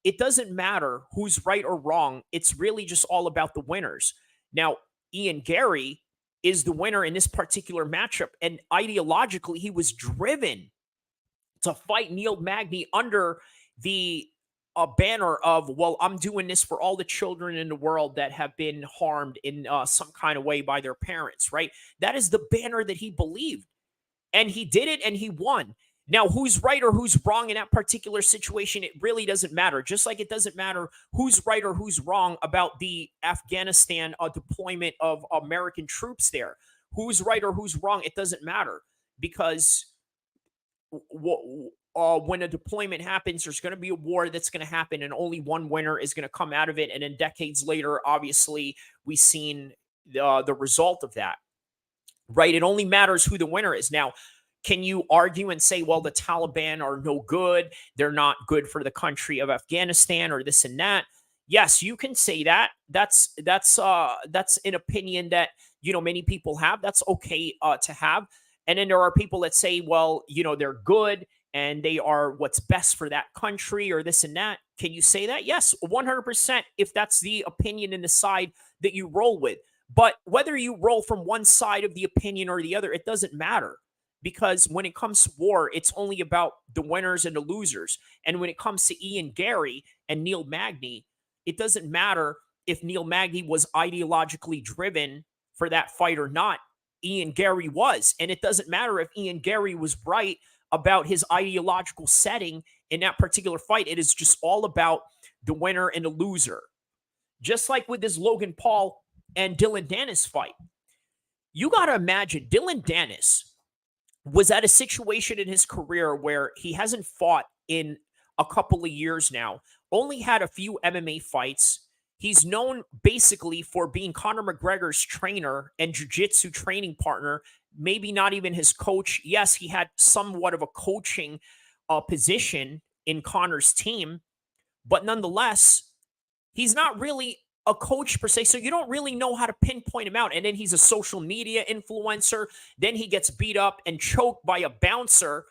It doesn't matter who's right or wrong. It's really just all about the winners. Now, Ian Gary is the winner in this particular matchup. And ideologically, he was driven to fight Neil Magny under the banner of, well, I'm doing this for all the children in the world that have been harmed in some kind of way by their parents, right? That is the banner that he believed. And he did it and he won. Now, who's right or who's wrong in that particular situation, it really doesn't matter. Just like it doesn't matter who's right or who's wrong about the Afghanistan deployment of American troops there. Who's right or who's wrong, it doesn't matter. Because when a deployment happens, there's going to be a war that's going to happen, and only one winner is going to come out of it. And then decades later, obviously, we've seen the result of that. Right? It only matters who the winner is. Now, can you argue and say, well, the Taliban are no good, they're not good for the country of Afghanistan, or this and that? Yes, you can say that. That's an opinion that, you know, many people have. That's okay to have. And then there are people that say, well, you know, they're good and they are what's best for that country, or this and that. Can you say that? Yes, 100%, if that's the opinion and the side that you roll with. But whether you roll from one side of the opinion or the other, it doesn't matter. Because when it comes to war, it's only about the winners and the losers. And when it comes to Ian Gary and Neil Magny, it doesn't matter if Neil Magny was ideologically driven for that fight or not. Ian Gary was. And it doesn't matter if Ian Gary was right about his ideological setting in that particular fight. It is just all about the winner and the loser. Just like with this Logan Paul and Dylan Danis fight. You got to imagine Dylan Danis was at a situation in his career where he hasn't fought in a couple of years now, only had a few MMA fights. He's known basically for being Conor McGregor's trainer and jiu-jitsu training partner, maybe not even his coach. Yes, he had somewhat of a coaching position in Conor's team, but nonetheless, he's not really a coach per se, so you don't really know how to pinpoint him out. And then he's a social media influencer. Then he gets beat up and choked by a bouncer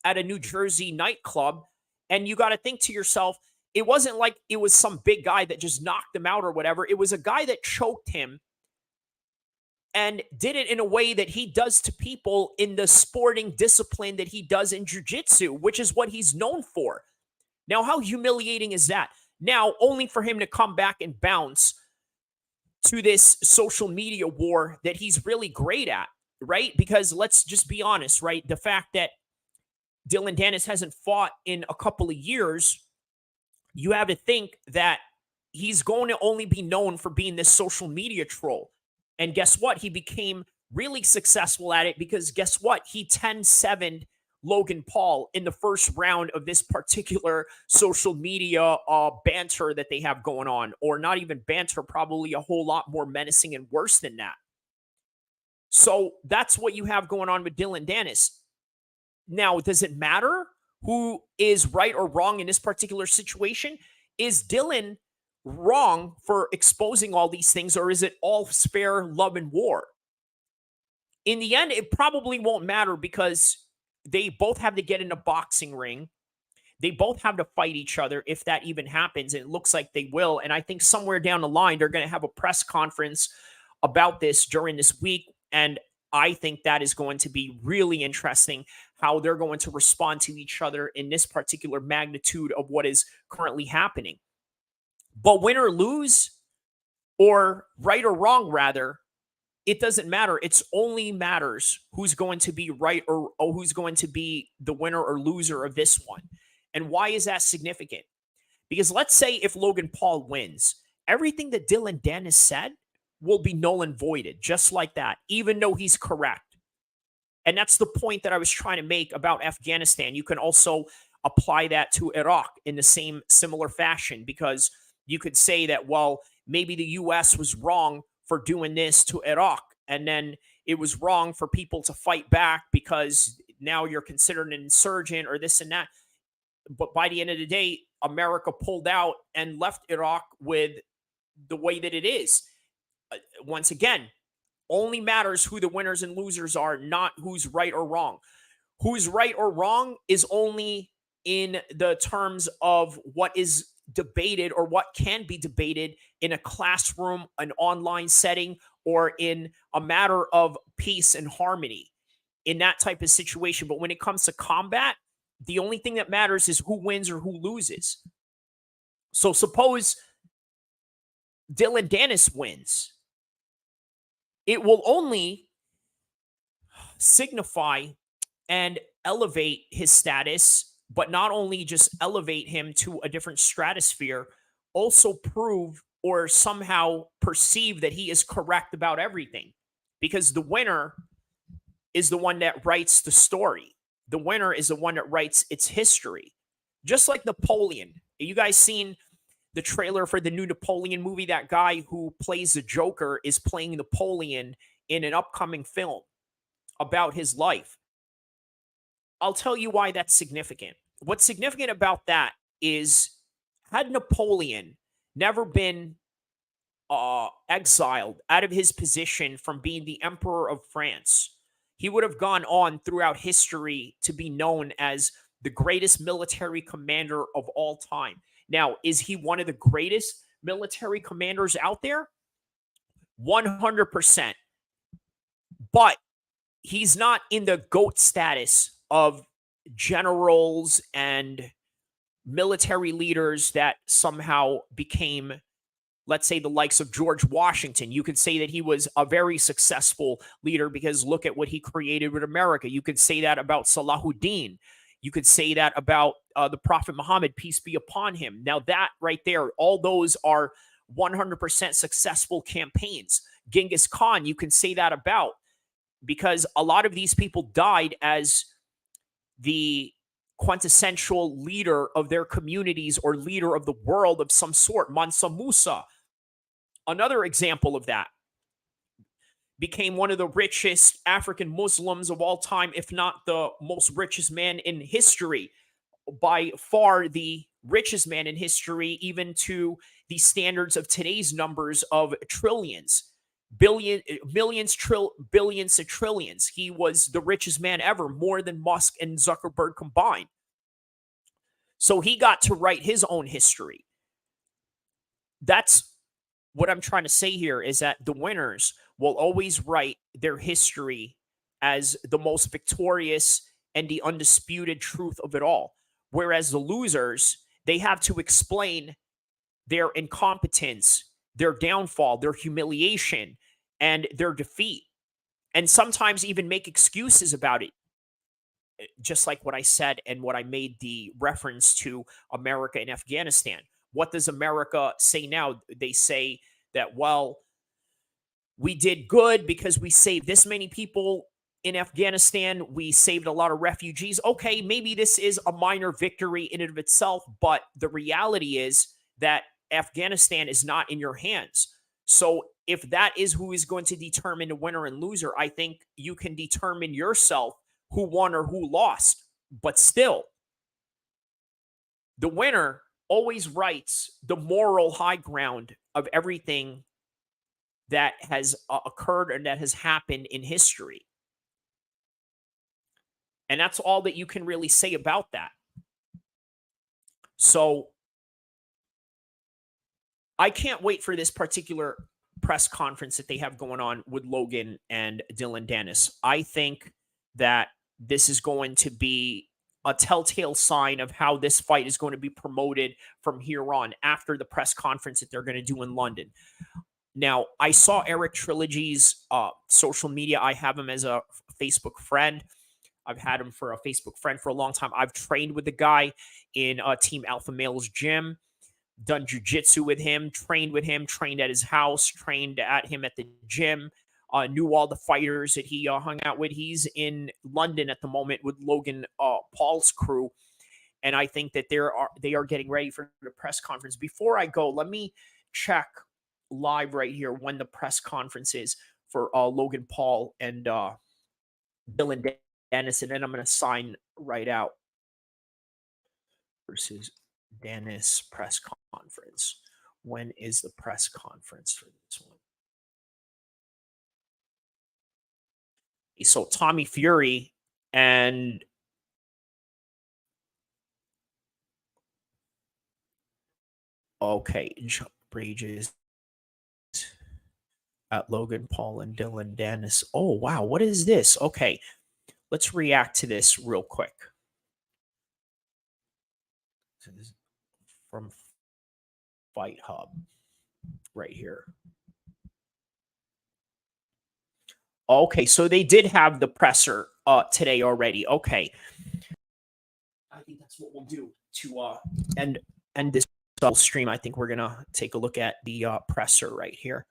at a New Jersey nightclub. And you got to think to yourself, it wasn't like it was some big guy that just knocked him out or whatever. It was a guy that choked him and did it in a way that he does to people in the sporting discipline that he does in jiu-jitsu, which is what he's known for. Now, how humiliating is that? Now, only for him to come back and bounce to this social media war that he's really great at, right? Because let's just be honest, right? The fact that Dylan Danis hasn't fought in a couple of years, you have to think that he's going to only be known for being this social media troll. And guess what? He became really successful at it because guess what? He 10-7'd Logan Paul in the first round of this particular social media banter that they have going on. Or not even banter, probably a whole lot more menacing and worse than that. So that's what you have going on with Dylan Danis. Now, does it matter who is right or wrong in this particular situation? Is Dylan wrong for exposing all these things, or is it all spare love and war? In the end, it probably won't matter because they both have to get in a boxing ring. They both have to fight each other if that even happens. And it looks like they will. And I think somewhere down the line, they're going to have a press conference about this during this week. And I think that is going to be really interesting how they're going to respond to each other in this particular magnitude of what is currently happening. But win or lose, or right or wrong, rather, it doesn't matter. It's only matters who's going to be right or who's going to be the winner or loser of this one. And why is that significant? Because let's say if Logan Paul wins, everything that Dylan Dennis said will be null and voided, just like that, even though he's correct. And that's the point that I was trying to make about Afghanistan. You can also apply that to Iraq in the same similar fashion, because you could say that, well, maybe the US was wrong for doing this to Iraq, and then it was wrong for people to fight back because now you're considered an insurgent or this and that. But by the end of the day, America pulled out and left Iraq with the way that it is. Once again, only matters who the winners and losers are, not who's right or wrong. Who's right or wrong is only in the terms of what is debated or what can be debated in a classroom, an online setting, or in a matter of peace and harmony in that type of situation. But when it comes to combat, the only thing that matters is who wins or who loses. So suppose Dylan Dennis wins. It will only signify and elevate his status, but not only just elevate him to a different stratosphere, also prove or somehow perceive that he is correct about everything. Because the winner is the one that writes the story. The winner is the one that writes its history. Just like Napoleon. You guys seen the trailer for the new Napoleon movie? That guy who plays the Joker is playing Napoleon in an upcoming film about his life. I'll tell you why that's significant. What's significant about that is, had Napoleon never been exiled out of his position from being the Emperor of France, he would have gone on throughout history to be known as the greatest military commander of all time. Now, is he one of the greatest military commanders out there? 100%. But he's not in the GOAT status of generals and military leaders that somehow became, let's say, the likes of George Washington. You could say that he was a very successful leader because look at what he created with America. You could say that about Salahuddin. You could say that about the Prophet Muhammad, peace be upon him. Now that right there, all those are 100% successful campaigns. Genghis Khan, you can say that about, because a lot of these people died as the quintessential leader of their communities or leader of the world of some sort. Mansa Musa, another example of that, became one of the richest African Muslims of all time, if not the most richest man in history. By far the richest man in history, even to the standards of today's numbers of trillions. Billions to trillions. He was the richest man ever, more than Musk and Zuckerberg combined. So he got to write his own history. That's what I'm trying to say here, is that the winners will always write their history as the most victorious and the undisputed truth of it all. Whereas the losers, they have to explain their incompetence, their downfall, their humiliation, and their defeat. And sometimes even make excuses about it. Just like what I said and what I made the reference to America and Afghanistan. What does America say now? They say that, well, we did good because we saved this many people in Afghanistan. We saved a lot of refugees. Okay, maybe this is a minor victory in and of itself, but the reality is that Afghanistan is not in your hands. So if that is who is going to determine the winner and loser, I think you can determine yourself who won or who lost. But still, the winner always writes the moral high ground of everything that has occurred and that has happened in history. And that's all that you can really say about that. So I can't wait for this particular press conference that they have going on with Logan and Dylan Dennis. I think that this is going to be a telltale sign of how this fight is going to be promoted from here on after the press conference that they're going to do in London. Now, I saw Eric Trilogy's social media. I have him as a Facebook friend. I've had him for a Facebook friend for a long time. I've trained with the guy in Team Alpha Male's gym, done jujitsu with him, trained at his house, trained at him at the gym, knew all the fighters that he hung out with. He's in London at the moment with Logan Paul's crew. And I think that they are getting ready for the press conference. Before I go, let me check live right here when the press conference is for Logan Paul and Dylan Dennis, and then I'm going to sign right out. Versus DANIS press conference. When is the press conference for this one? So Tommy Fury and Jump Bridges at Logan Paul and Dylan Dennis. Oh, wow. What is this? Okay. Let's react to this real quick. This is from Fight Hub right here. Okay, so they did have the presser today already. Okay. I think that's what we'll do to end this stream. I think we're going to take a look at the presser right here.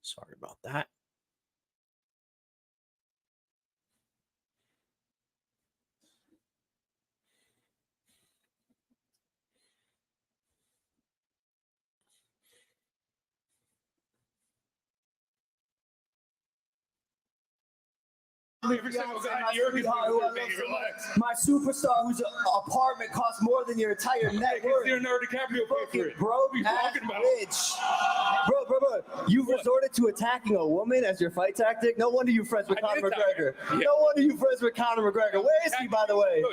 Sorry about that. My superstar whose apartment costs more than your entire net worth. Leonardo DiCaprio pay for it. Broke ass bitch. Bro. You've resorted to attacking a woman as your fight tactic? No wonder you're friends with Conor McGregor. Yeah. No wonder you're friends with Conor McGregor. Where is he, by the way?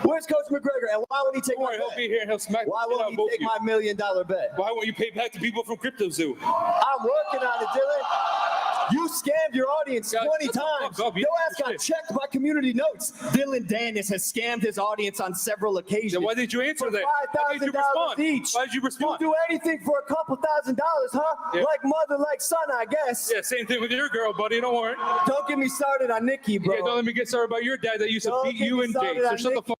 Where's Coach McGregor? And why won't he take my bet? He'll be here and he'll smack. Why won't he take my $1 million bet? Why won't you pay back to people from Crypto Zoo? I'm working on it, Dylan. You scammed your audience 20 times. Your ass got checked by community notes. Dylan Dennis has scammed his audience on several occasions. Then why did you answer that? $5,000 each. Why did you respond? You do anything for a couple $1,000, huh? Yeah. Like mother, like son, I guess. Yeah, same thing with your girl, buddy. Don't worry. Don't get me started on Nikki, bro. Yeah, don't let me get started about your dad that used to beat you and Jake. So shut the fuck up.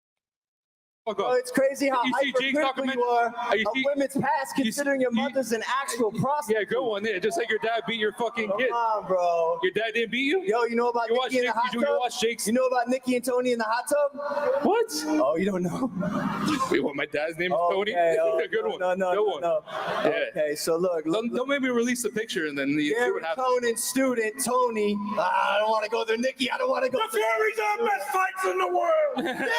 Oh, it's crazy how hypercritical you are of women's past, considering your mother's an actual prostitute. Yeah, go on there. Just like your dad beat your fucking kid. Come on, bro. Your dad didn't beat you? Yo, you know about Nikki in the hot tub? You watch Jake's? You know about Nikki and Tony in the hot tub? What? Oh, you don't know? Wait, what? My dad's name is Tony? Good one. No. Yeah. Okay, so look. Don't make me release the picture and then see what happens. Conan student Tony. I don't want to go there, Nikki. I don't want to go there. The Furies are best fights in the world. Yeah!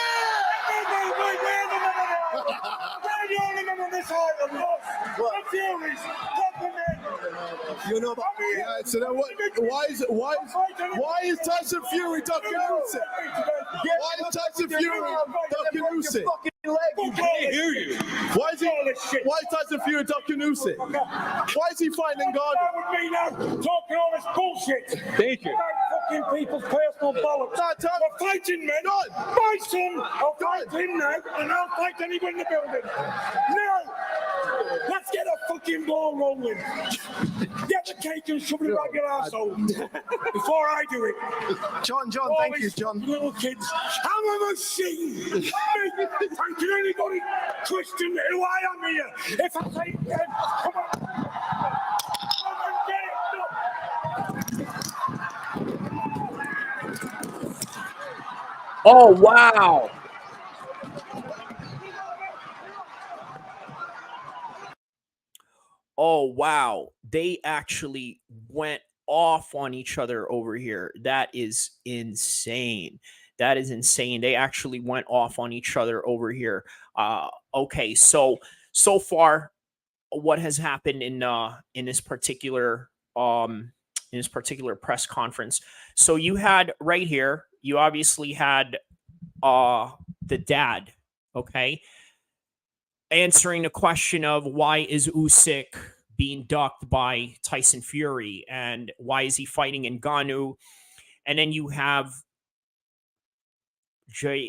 Where do you remember this item? The Furies. You know about yeah, so then why is Tyson Fury ducking Usyk? Why is Tyson Fury ducking Usyk? I can't hear you. Why is Tyson Fury ducking Usyk? Why is he fighting God? That would be now talking all this bullshit. Thank you. About fucking people's personal bollocks. We're fighting, man. My son, I'll fight him now, and I'll fight anyone in the building. Now, let's get a fucking ball rolling. Get the cake and shove it right your asshole before I do it. John, thank you, John. Little kids, I'm a machine. Thank you, anybody question who I am here. If I say it again, come on. Come on, get it. Oh, wow. Oh, wow. They actually went off on each other over here. That is insane. That is insane. They actually went off on each other over here. Okay, so far, what has happened in this particular press conference? So you had right here, you obviously had the dad, okay, answering the question of why is Usyk being ducked by Tyson Fury, and why is he fighting Ngannou? And then you have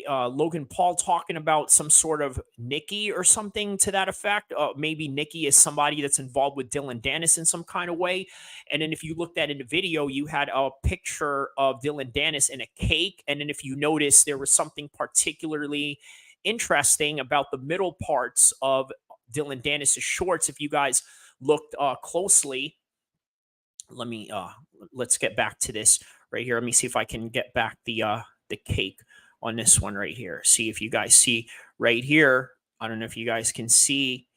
Logan Paul talking about some sort of Nikki or something to that effect. Maybe Nikki is somebody that's involved with Dylan Danis in some kind of way. And then if you looked at in the video, you had a picture of Dylan Danis in a cake. And then if you notice, there was something particularly interesting about the middle parts of Dylan Danis's shorts. If you guys looked closely, let's get back to this right here. Let me see if I can get back the cake on this one right here. See if you guys see right here. I don't know if you guys can see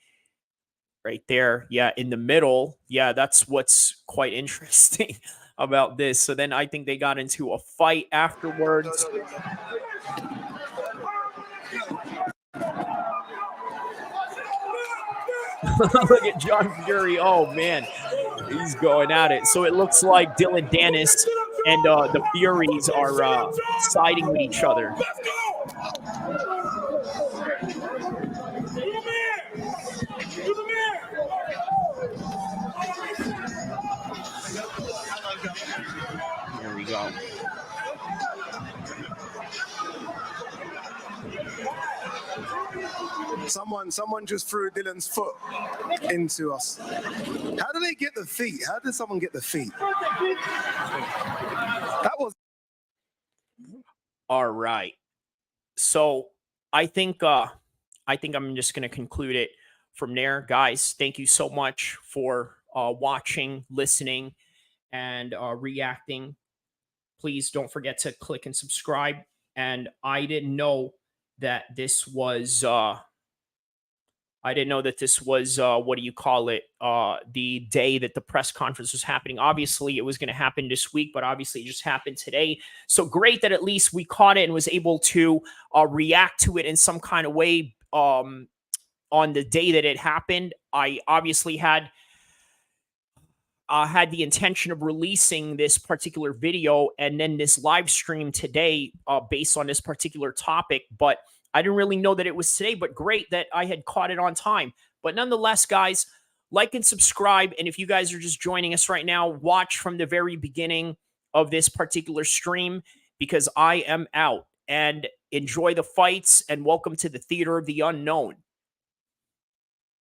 right there. Yeah, in the middle. Yeah, that's what's quite interesting about this. So then I think they got into a fight afterwards. Look at John Fury. Oh, man. He's going at it. So it looks like Dylan Danis and the Furies are siding with each other. There we go. Someone just threw Dylan's foot into us. How did they get the feet? How did someone get the feet? That was all right. So I think I'm just going to conclude it from there, guys. Thank you so much for watching, listening, and reacting. Please don't forget to click and subscribe. And I didn't know that this was what do you call it? The day that the press conference was happening. Obviously, it was going to happen this week, but obviously it just happened today. So great that at least we caught it and was able to react to it in some kind of way on the day that it happened. I obviously had the intention of releasing this particular video and then this live stream today based on this particular topic, but I didn't really know that it was today, but great that I had caught it on time. But nonetheless, guys, like and subscribe. And if you guys are just joining us right now, watch from the very beginning of this particular stream, because I am out. And enjoy the fights and welcome to the Theater of the Unknown.